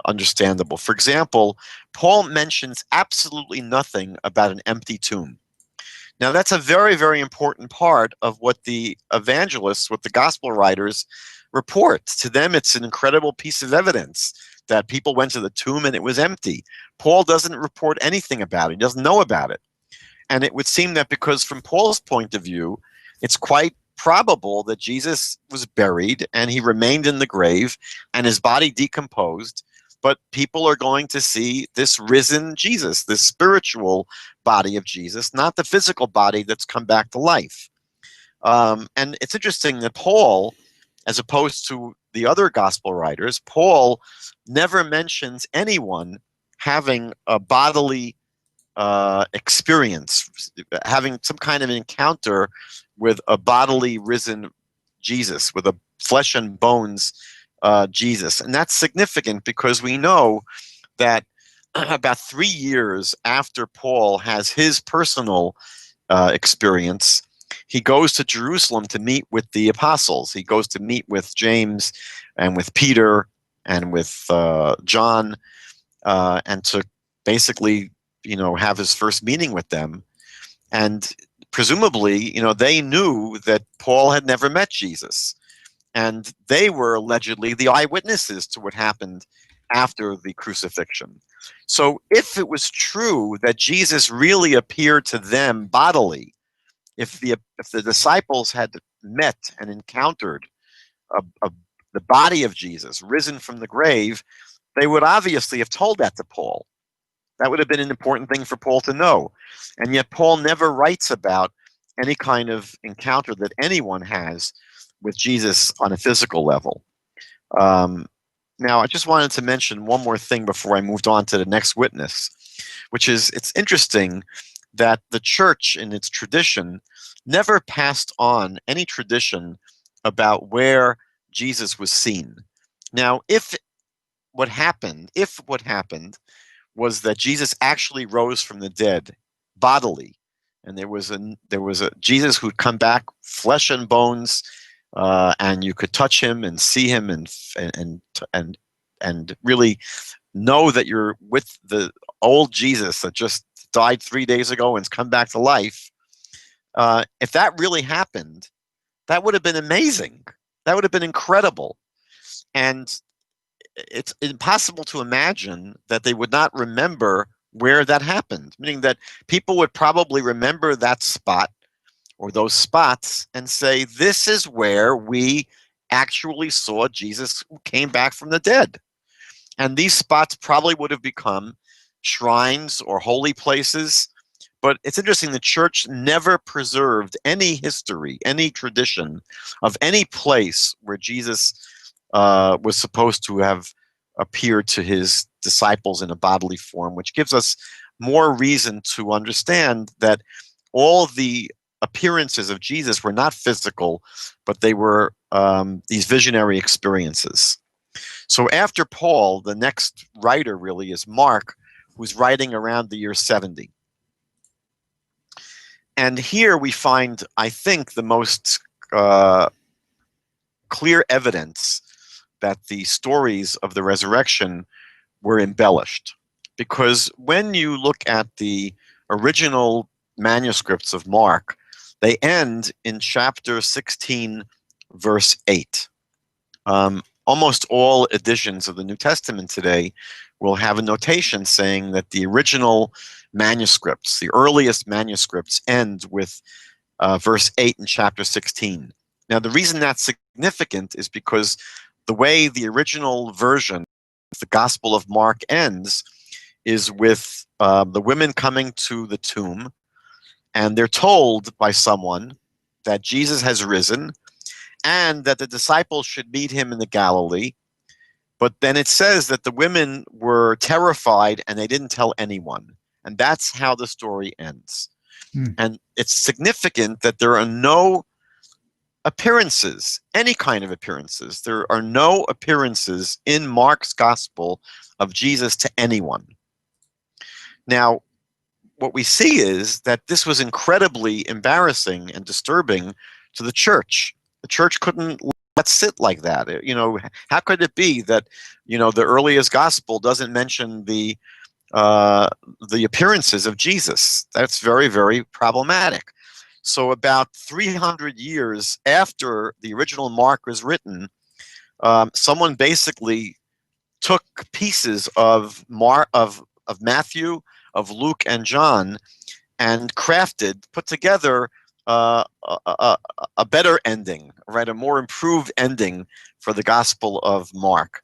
understandable. For example, Paul mentions absolutely nothing about an empty tomb. Now, that's a very, very important part of what the evangelists, what the gospel writers report. To them, it's an incredible piece of evidence that people went to the tomb and it was empty. Paul doesn't report anything about it. He doesn't know about it. And it would seem that because from Paul's point of view, it's quite probable that Jesus was buried and he remained in the grave and his body decomposed, but people are going to see this risen Jesus, this spiritual body of Jesus, not the physical body that's come back to life. And it's interesting that Paul, as opposed to the other gospel writers, Paul never mentions anyone having a bodily experience, having some kind of encounter with a bodily risen Jesus, with a flesh and bones Jesus. And that's significant because we know that about 3 years after Paul has his personal experience, he goes to Jerusalem to meet with the apostles. He goes to meet with James and with Peter and with John and to basically have his first meeting with them. And presumably, they knew that Paul had never met Jesus. And they were allegedly the eyewitnesses to what happened after the crucifixion. So if it was true that Jesus really appeared to them bodily, if the disciples had met and encountered the body of Jesus risen from the grave, they would obviously have told that to Paul. That would have been an important thing for Paul to know. And yet Paul never writes about any kind of encounter that anyone has with Jesus on a physical level. Now, I just wanted to mention one more thing before I moved on to the next witness, which is it's interesting that the church in its tradition never passed on any tradition about where Jesus was seen. Now, if what happened was that Jesus actually rose from the dead bodily, and there was a Jesus who'd come back, flesh and bones, and you could touch him and see him and really know that you're with the old Jesus that just died 3 days ago and's come back to life. If that really happened, that would have been amazing. That would have been incredible. And it's impossible to imagine that they would not remember where that happened, meaning that people would probably remember that spot or those spots and say, this is where we actually saw Jesus who came back from the dead. And these spots probably would have become shrines or holy places. But it's interesting, the church never preserved any history, any tradition of any place where Jesus was supposed to have appeared to his disciples in a bodily form, which gives us more reason to understand that all the appearances of Jesus were not physical, but they were these visionary experiences. So after Paul, the next writer really is Mark, who's writing around the year 70. And here we find, I think, the most clear evidence that the stories of the resurrection were embellished. Because when you look at the original manuscripts of Mark, they end in chapter 16, verse 8. Almost all editions of the New Testament today will have a notation saying that the original manuscripts, the earliest manuscripts, end with verse 8 in chapter 16. Now, the reason that's significant is because the way the original version, the Gospel of Mark, ends is with the women coming to the tomb, and they're told by someone that Jesus has risen and that the disciples should meet him in the Galilee. But then it says that the women were terrified and they didn't tell anyone. And that's how the story ends. And it's significant that there are no appearances, any kind of appearances. There are no appearances in Mark's gospel of Jesus to anyone. Now, what we see is that this was incredibly embarrassing and disturbing to the church. The church couldn't let it sit like that. How could it be that, the earliest gospel doesn't mention the appearances of Jesus? That's very, very problematic. So about 300 years after the original Mark was written, someone basically took pieces of Matthew, of Luke, and John, and put together a better ending, right? A more improved ending for the Gospel of Mark.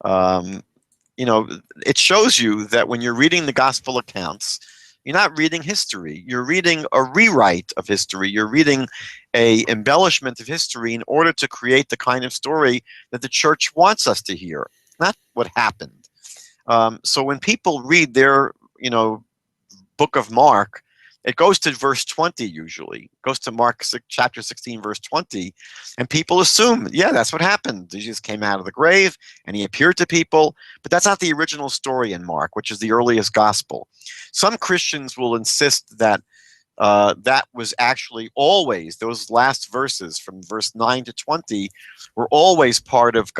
It shows you that when you're reading the Gospel accounts, you're not reading history. You're reading a rewrite of history. You're reading an embellishment of history in order to create the kind of story that the church wants us to hear, not what happened. So when people read their, book of Mark, it goes to verse 20 usually. It goes to Mark chapter 16, verse 20, and people assume, yeah, that's what happened. Jesus came out of the grave and he appeared to people, but that's not the original story in Mark, which is the earliest gospel. Some Christians will insist that that was actually always, those last verses from verse 9 to 20 were always part of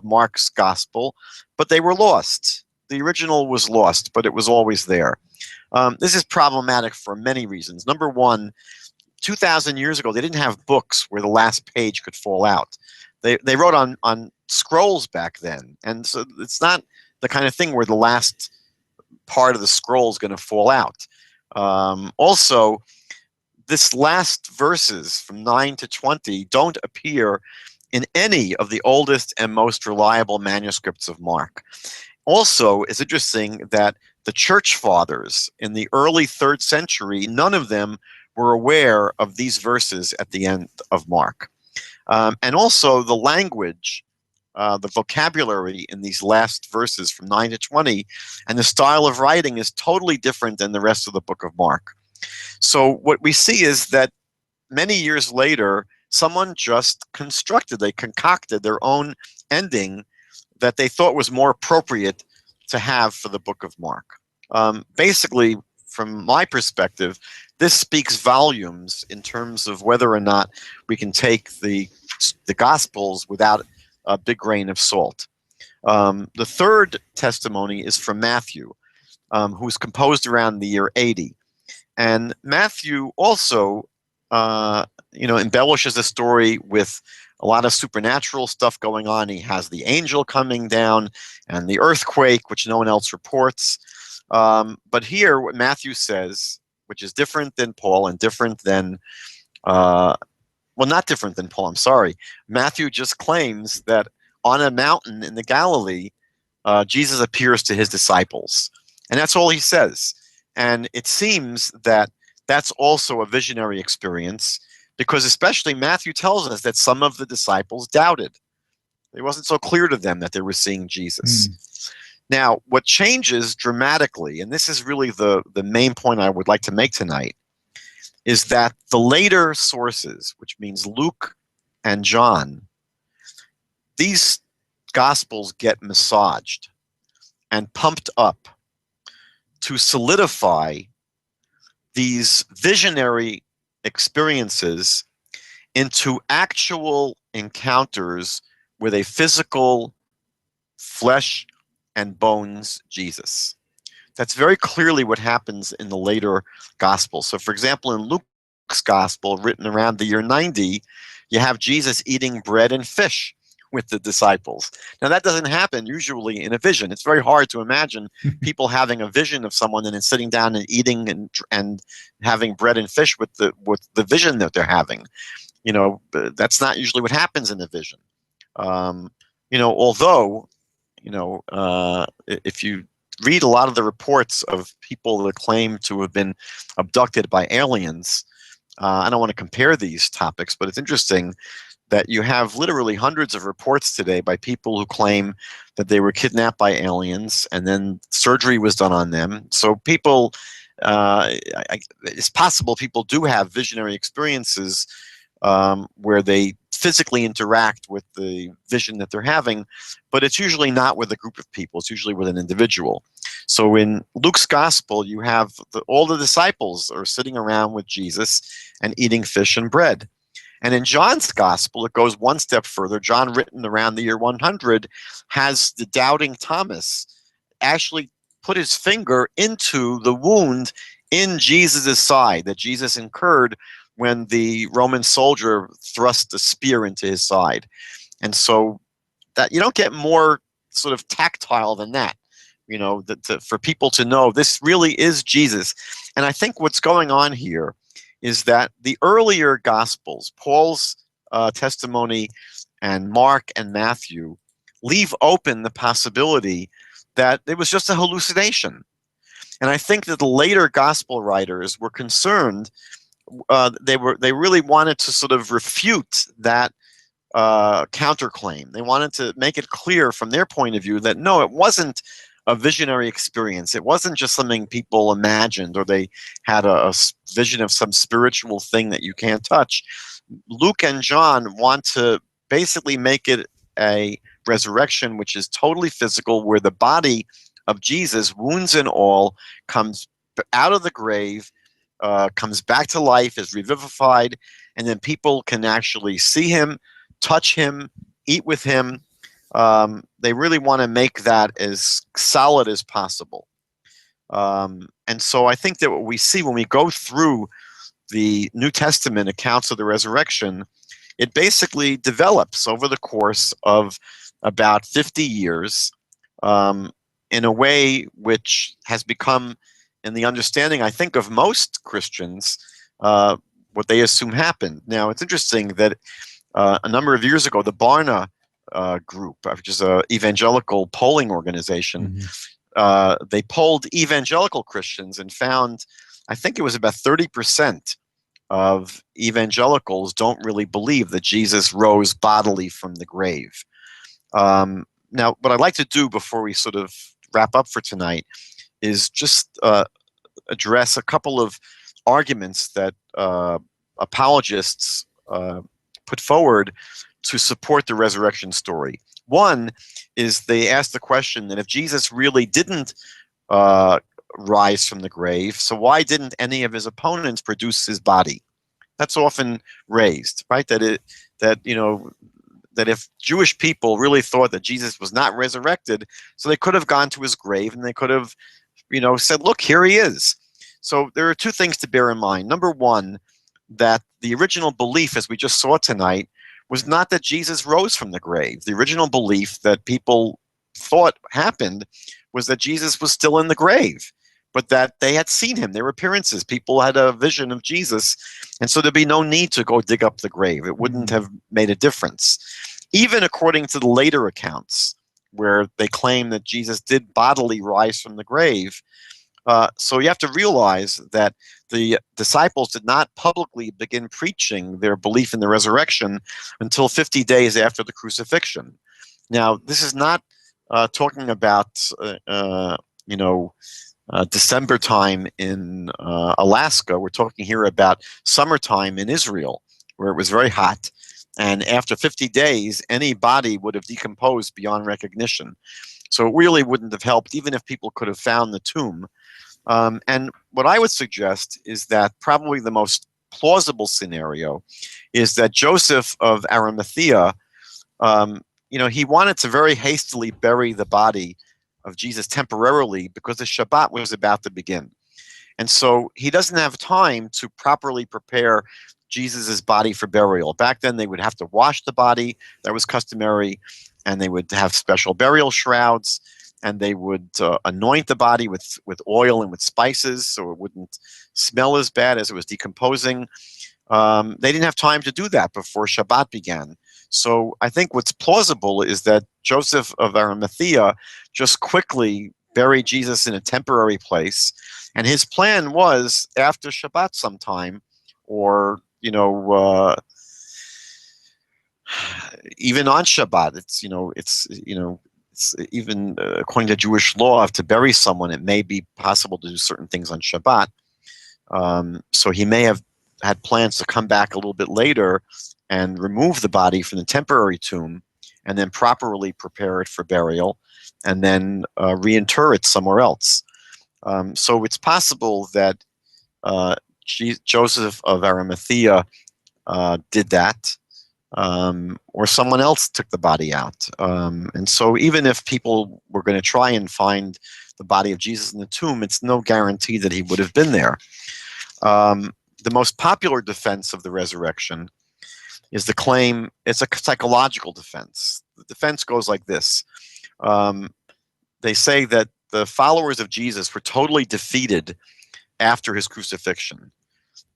Mark's gospel, but they were lost. The original was lost, but it was always there. This is problematic for many reasons. Number one, 2,000 years ago, they didn't have books where the last page could fall out. They wrote on scrolls back then, and so it's not the kind of thing where the last part of the scroll is going to fall out. Also, this last verses from 9 to 20 don't appear in any of the oldest and most reliable manuscripts of Mark. Also, it's interesting that the church fathers in the early 3rd century, none of them were aware of these verses at the end of Mark. And also the language, the vocabulary in these last verses from 9 to 20, and the style of writing is totally different than the rest of the book of Mark. So what we see is that many years later, someone just concocted their own ending that they thought was more appropriate to have for the book of Mark. Basically, from my perspective, this speaks volumes in terms of whether or not we can take the Gospels without a big grain of salt. The third testimony is from Matthew, who's composed around the year 80. And Matthew also, embellishes the story with a lot of supernatural stuff going on. He has the angel coming down and the earthquake, which no one else reports. But here, what Matthew says, which is different than Paul and different than, not different than Paul, I'm sorry. Matthew just claims that on a mountain in the Galilee, Jesus appears to his disciples. And that's all he says. And it seems that that's also a visionary experience, because especially Matthew tells us that some of the disciples doubted. It wasn't so clear to them that they were seeing Jesus. Now, what changes dramatically, and this is really the main point I would like to make tonight, is that the later sources, which means Luke and John, these Gospels get massaged and pumped up to solidify these visionary experiences into actual encounters with a physical flesh and bones Jesus. That's very clearly what happens in the later Gospels. So, for example, in Luke's Gospel, written around the year 90, you have Jesus eating bread and fish with the disciples. Now, that doesn't happen usually in a vision. It's very hard to imagine people having a vision of someone and then sitting down and eating and having bread and fish with the vision that they're having. That's not usually what happens in a vision. Although, if you read a lot of the reports of people that claim to have been abducted by aliens, I don't want to compare these topics, but it's interesting that you have literally hundreds of reports today by people who claim that they were kidnapped by aliens and then surgery was done on them. So people, it's possible people do have visionary experiences where they physically interact with the vision that they're having, but it's usually not with a group of people. It's usually with an individual. So in Luke's Gospel, you have all the disciples are sitting around with Jesus and eating fish and bread. And in John's Gospel, it goes one step further. John, written around the year 100, has the doubting Thomas actually put his finger into the wound in Jesus' side that Jesus incurred when the Roman soldier thrust a spear into his side. And so that you don't get more sort of tactile than that, for people to know this really is Jesus. And I think what's going on here is that the earlier Gospels, Paul's testimony and Mark and Matthew, leave open the possibility that it was just a hallucination. And I think that the later Gospel writers were concerned. They really wanted to sort of refute that counterclaim. They wanted to make it clear from their point of view that no, it wasn't a visionary experience. It wasn't just something people imagined or they had a vision of some spiritual thing that you can't touch. Luke and John want to basically make it a resurrection which is totally physical, where the body of Jesus, wounds and all, comes out of the grave, comes back to life, is revivified, and then people can actually see him, touch him, eat with him. They really want to make that as solid as possible. And so I think that what we see when we go through the New Testament accounts of the resurrection, it basically develops over the course of about 50 years in a way which has become, in the understanding, I think, of most Christians, what they assume happened. Now, it's interesting that a number of years ago, the Barna group, which is an evangelical polling organization, they polled evangelical Christians and found, I think it was about 30% of evangelicals don't really believe that Jesus rose bodily from the grave. Now, what I'd like to do before we sort of wrap up for tonight is just address a couple of arguments that apologists put forward to support the resurrection story. One is they ask the question that if Jesus really didn't rise from the grave. So why didn't any of his opponents produce his body? That's often raised, right? That if Jewish people really thought that Jesus was not resurrected, so they could have gone to his grave and they could have, said, look, here he is. So there are two things to bear in mind. Number one, that the original belief, as we just saw tonight, was not that Jesus rose from the grave. The original belief that people thought happened was that Jesus was still in the grave, but that they had seen him. There were appearances. People had a vision of Jesus, and so there'd be no need to go dig up the grave. It wouldn't have made a difference. Even according to the later accounts, where they claim that Jesus did bodily rise from the grave. So you have to realize that the disciples did not publicly begin preaching their belief in the resurrection until 50 days after the crucifixion. Now, this is not talking about, December time in Alaska. We're talking here about summertime in Israel, where it was very hot. And after 50 days, any body would have decomposed beyond recognition. So it really wouldn't have helped, even if people could have found the tomb. And what I would suggest is that probably the most plausible scenario is that Joseph of Arimathea, he wanted to very hastily bury the body of Jesus temporarily because the Shabbat was about to begin. And so he doesn't have time to properly prepare Jesus's body for burial. Back then they would have to wash the body, that was customary, and they would have special burial shrouds, and they would anoint the body with oil and with spices so it wouldn't smell as bad as it was decomposing. They didn't have time to do that before Shabbat began. So I think what's plausible is that Joseph of Arimathea just quickly buried Jesus in a temporary place, and his plan was after Shabbat sometime, or even on Shabbat. It's even according to Jewish law, to bury someone, it may be possible to do certain things on Shabbat. So he may have had plans to come back a little bit later and remove the body from the temporary tomb and then properly prepare it for burial and then reinter it somewhere else. So it's possible that Joseph of Arimathea did that. Or someone else took the body out. And so even if people were going to try and find the body of Jesus in the tomb, it's no guarantee that he would have been there. The most popular defense of the resurrection is the claim, it's a psychological defense. The defense goes like this. They say that the followers of Jesus were totally defeated after his crucifixion.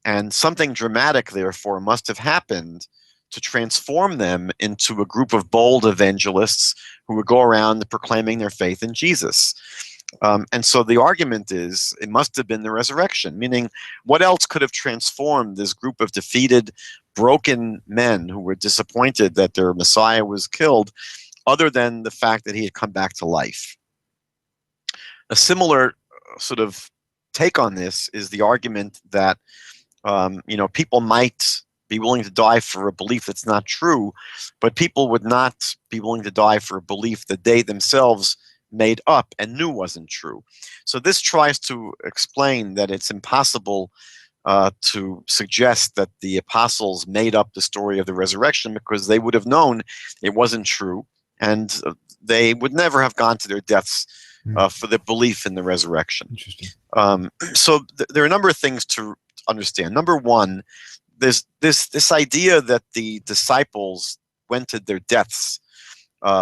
And something dramatic, therefore, must have happened to transform them into a group of bold evangelists who would go around proclaiming their faith in Jesus. And so the argument is it must have been the resurrection, meaning what else could have transformed this group of defeated, broken men who were disappointed that their Messiah was killed, other than the fact that he had come back to life? A similar sort of take on this is the argument that people might be willing to die for a belief that's not true, but people would not be willing to die for a belief that they themselves made up and knew wasn't true. So this tries to explain that it's impossible to suggest that the apostles made up the story of the resurrection, because they would have known it wasn't true, and they would never have gone to their deaths for the belief in the resurrection. Interesting. So there are a number of things to understand. Number one, there's this idea that the disciples went to their deaths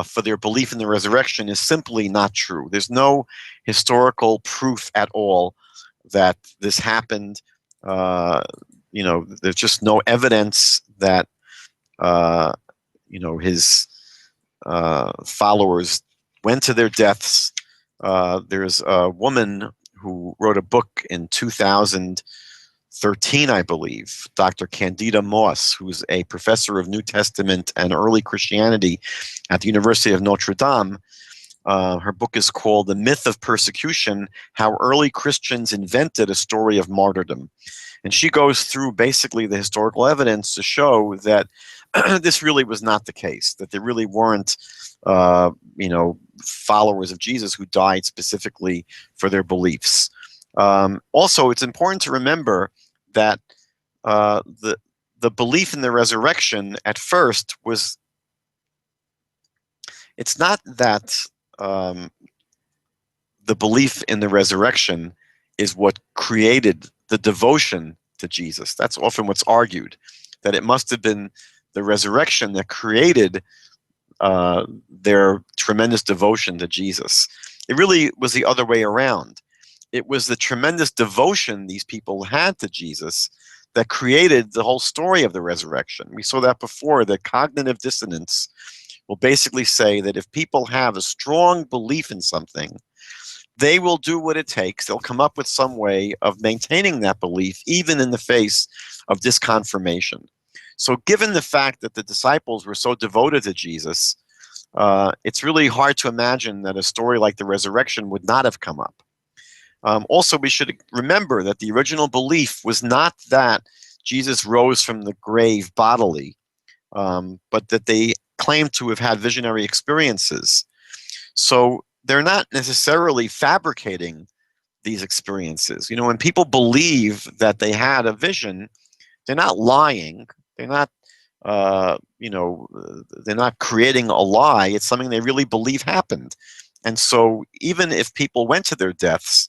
for their belief in the resurrection is simply not true. There's no historical proof at all that this happened. There's just no evidence that his followers went to their deaths. There's a woman who wrote a book in 2013, I believe, Dr. Candida Moss, who's a professor of New Testament and early Christianity at the University of Notre Dame. Her book is called The Myth of Persecution: How Early Christians Invented a Story of Martyrdom. And she goes through basically the historical evidence to show that this really was not the case, that there really weren't followers of Jesus who died specifically for their beliefs. Also, it's important to remember that the belief in the resurrection at first was, it's not that the belief in the resurrection is what created the devotion to Jesus. That's often what's argued, that it must have been the resurrection that created their tremendous devotion to Jesus. It really was the other way around. It was the tremendous devotion these people had to Jesus that created the whole story of the resurrection. We saw that before, that cognitive dissonance will basically say that if people have a strong belief in something, they will do what it takes. They'll come up with some way of maintaining that belief, even in the face of disconfirmation. So given the fact that the disciples were so devoted to Jesus, it's really hard to imagine that a story like the resurrection would not have come up. Also, we should remember that the original belief was not that Jesus rose from the grave bodily, but that they claimed to have had visionary experiences. So they're not necessarily fabricating these experiences. You know, when people believe that they had a vision, they're not lying. They're not, they're not creating a lie. It's something they really believe happened. And so even if people went to their deaths,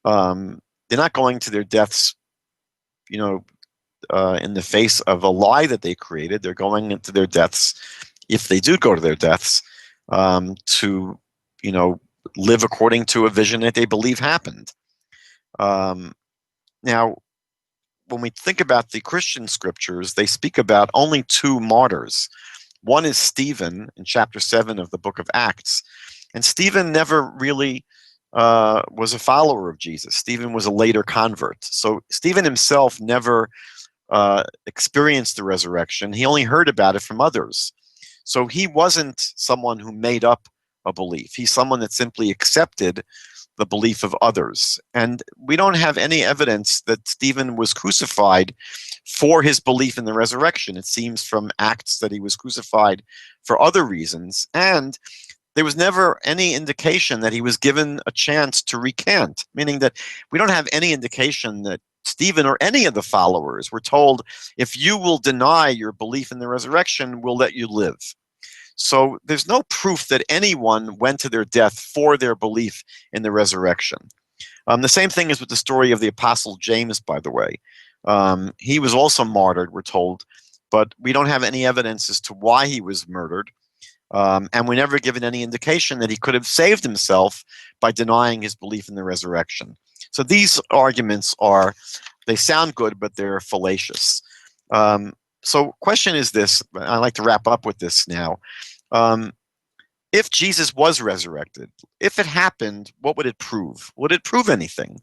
they're not going to their deaths, in the face of a lie that they created. They're going into their deaths, if they do go to their deaths, to, live according to a vision that they believe happened. Now, when we think about the Christian scriptures, they speak about only two martyrs. One is Stephen in chapter 7 of the book of Acts. And Stephen never really was a follower of Jesus. Stephen was a later convert. So Stephen himself never experienced the resurrection. He only heard about it from others. So he wasn't someone who made up a belief. He's someone that simply accepted the belief of others. And we don't have any evidence that Stephen was crucified for his belief in the resurrection. It seems from Acts that he was crucified for other reasons. And there was never any indication that he was given a chance to recant, meaning that we don't have any indication that Stephen or any of the followers were told, if you will deny your belief in the resurrection, we'll let you live. So there's no proof that anyone went to their death for their belief in the resurrection. The same thing is with the story of the Apostle James, by the way. He was also martyred, we're told, but we don't have any evidence as to why he was murdered. And we're never given any indication that he could have saved himself by denying his belief in the resurrection. So these arguments they sound good, but they're fallacious. So question is this, I'd like to wrap up with this now. If Jesus was resurrected, if it happened, what would it prove? Would it prove anything?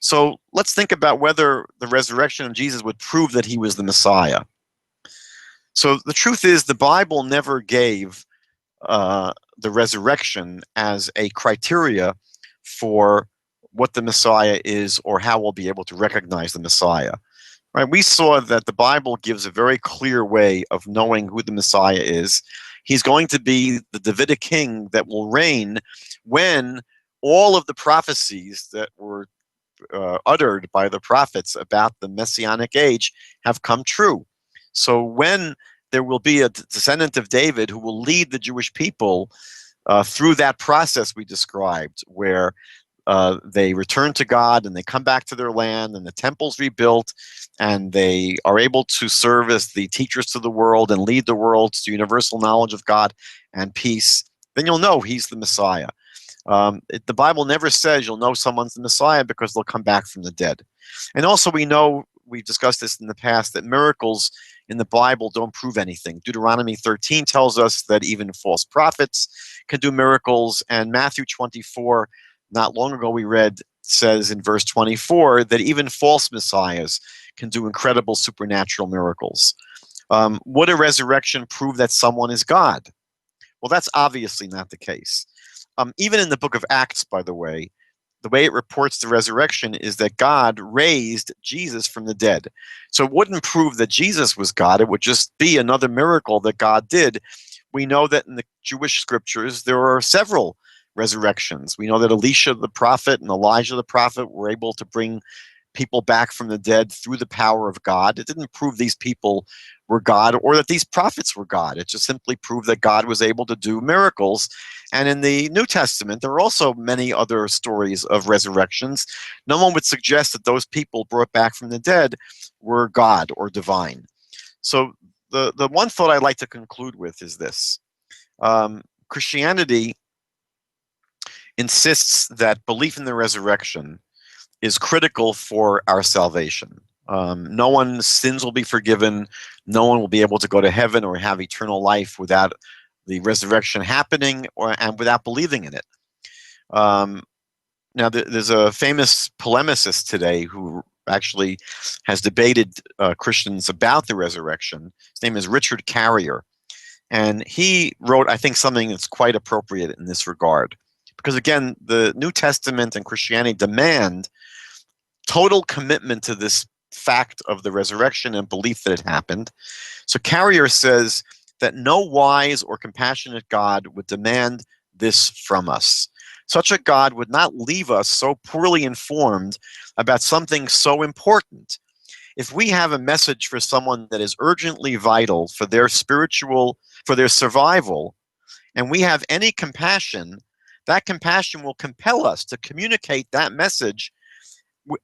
So let's think about whether the resurrection of Jesus would prove that he was the Messiah. So the truth is, the Bible never gave the resurrection as a criteria for what the Messiah is or how we'll be able to recognize the Messiah. Right? We saw that the Bible gives a very clear way of knowing who the Messiah is. He's going to be the Davidic king that will reign when all of the prophecies that were uttered by the prophets about the Messianic age have come true. So when there will be a descendant of David who will lead the Jewish people through that process we described, where they return to God and they come back to their land and the temple's rebuilt and they are able to serve as the teachers to the world and lead the world to universal knowledge of God and peace, then you'll know he's the Messiah. The Bible never says you'll know someone's the Messiah because they'll come back from the dead. And also we know, we've discussed this in the past, that miracles in the Bible don't prove anything. Deuteronomy 13 tells us that even false prophets can do miracles, and Matthew 24, not long ago we read, says in verse 24 that even false messiahs can do incredible supernatural miracles. Would a resurrection prove that someone is God? Well, that's obviously not the case. Even in the book of Acts, by the way it reports the resurrection is that God raised Jesus from the dead. So it wouldn't prove that Jesus was God. It would just be another miracle that God did. We know that in the Jewish scriptures, there are several resurrections. We know that Elisha the prophet and Elijah the prophet were able to bring people back from the dead through the power of God. It didn't prove these people were God or that these prophets were God. It just simply proved that God was able to do miracles. And in the New Testament, there are also many other stories of resurrections. No one would suggest that those people brought back from the dead were God or divine. So the one thought I'd like to conclude with is this. Christianity insists that belief in the resurrection is critical for our salvation. No one's sins will be forgiven. No one will be able to go to heaven or have eternal life without the resurrection happening and without believing in it. Now, there's a famous polemicist today who actually has debated Christians about the resurrection. His name is Richard Carrier. And he wrote, I think, something that's quite appropriate in this regard. Because again, the New Testament and Christianity demand total commitment to this fact of the resurrection and belief that it happened. So Carrier says that no wise or compassionate God would demand this from us. Such a God would not leave us so poorly informed about something so important. If we have a message for someone that is urgently vital for their survival, and we have any compassion, that compassion will compel us to communicate that message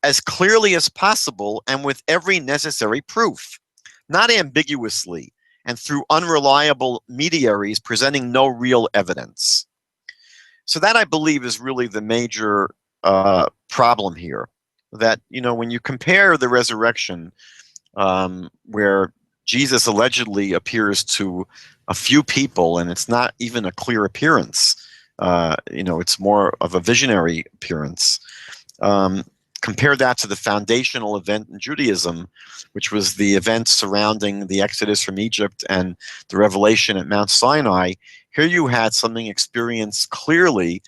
as clearly as possible and with every necessary proof, not ambiguously and through unreliable mediaries presenting no real evidence. So that, I believe, is really the major problem here. That, when you compare the resurrection, where Jesus allegedly appears to a few people, and it's not even a clear appearance, it's more of a visionary appearance. Compare that to the foundational event in Judaism, which was the event surrounding the Exodus from Egypt and the revelation at Mount Sinai. Here you had something experienced clearly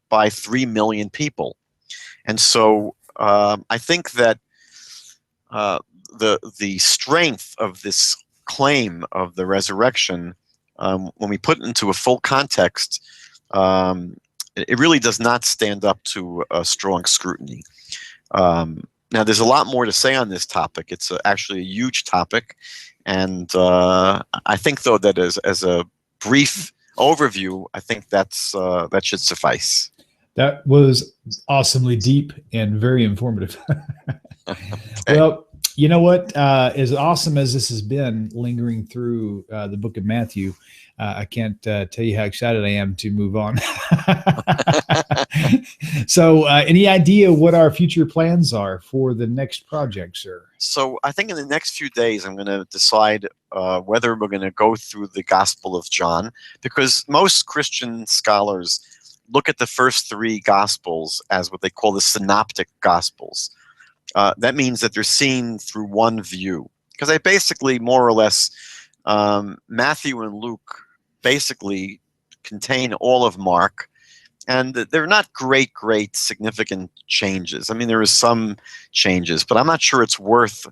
by 3 million people. And so I think that the strength of this claim of the resurrection, when we put it into a full context, it really does not stand up to a strong scrutiny. Now, there's a lot more to say on this topic. It's actually a huge topic. And I think, though, that as a brief overview, I think that should suffice. That was awesomely deep and very informative. Okay. Well, you know what? As awesome as this has been, lingering through the book of Matthew, I can't tell you how excited I am to move on. So any idea what our future plans are for the next project, sir? So I think in the next few days, I'm going to decide whether we're going to go through the Gospel of John, because most Christian scholars look at the first 3 Gospels as what they call the synoptic Gospels. That means that they're seen through one view, because they basically, more or less, Matthew and Luke basically contain all of Mark, and they're not great significant changes. I mean, there is some changes, but I'm not sure it's worth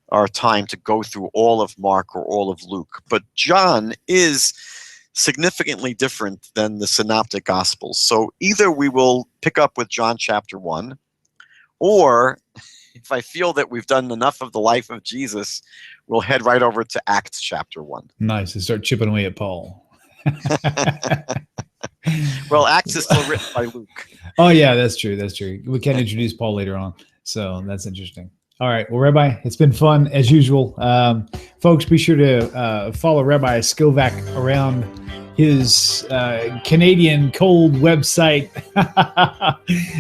our time to go through all of Mark or all of Luke. But John is significantly different than the synoptic Gospels. So either we will pick up with John chapter 1, or if I feel that we've done enough of the life of Jesus, we'll head right over to Acts chapter 1. Nice. And start chipping away at Paul. Well, Acts is still written by Luke. Oh, yeah, that's true. That's true. We can introduce Paul later on. So that's interesting. All right. Well, Rabbi, it's been fun as usual. Folks, be sure to follow Rabbi Skobac around his Canadian cold website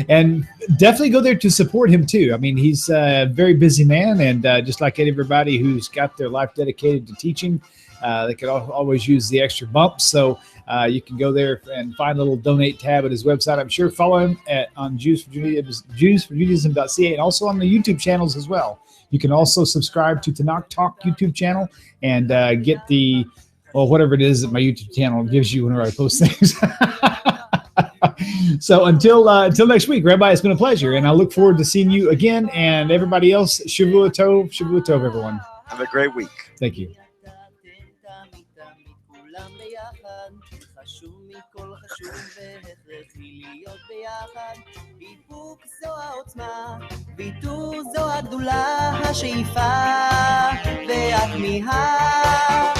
and definitely go there to support him too. I mean, he's a very busy man, and just like everybody who's got their life dedicated to teaching, they could always use the extra bump. So you can go there and find a little donate tab at his website. I'm sure follow him on JewsForJudaism.ca, and also on the YouTube channels as well. You can also subscribe to Tanakh Talk YouTube channel and get the, well, whatever it is that my YouTube channel gives you whenever I post things. So until next week, Rabbi, it's been a pleasure, and I look forward to seeing you again, and everybody else. Shavua Tov, everyone. Have a great week. Thank you. להיות ביחד, איפוק זו העוצמה, ויתור זו הגדולה, השאיפה והכמיהה.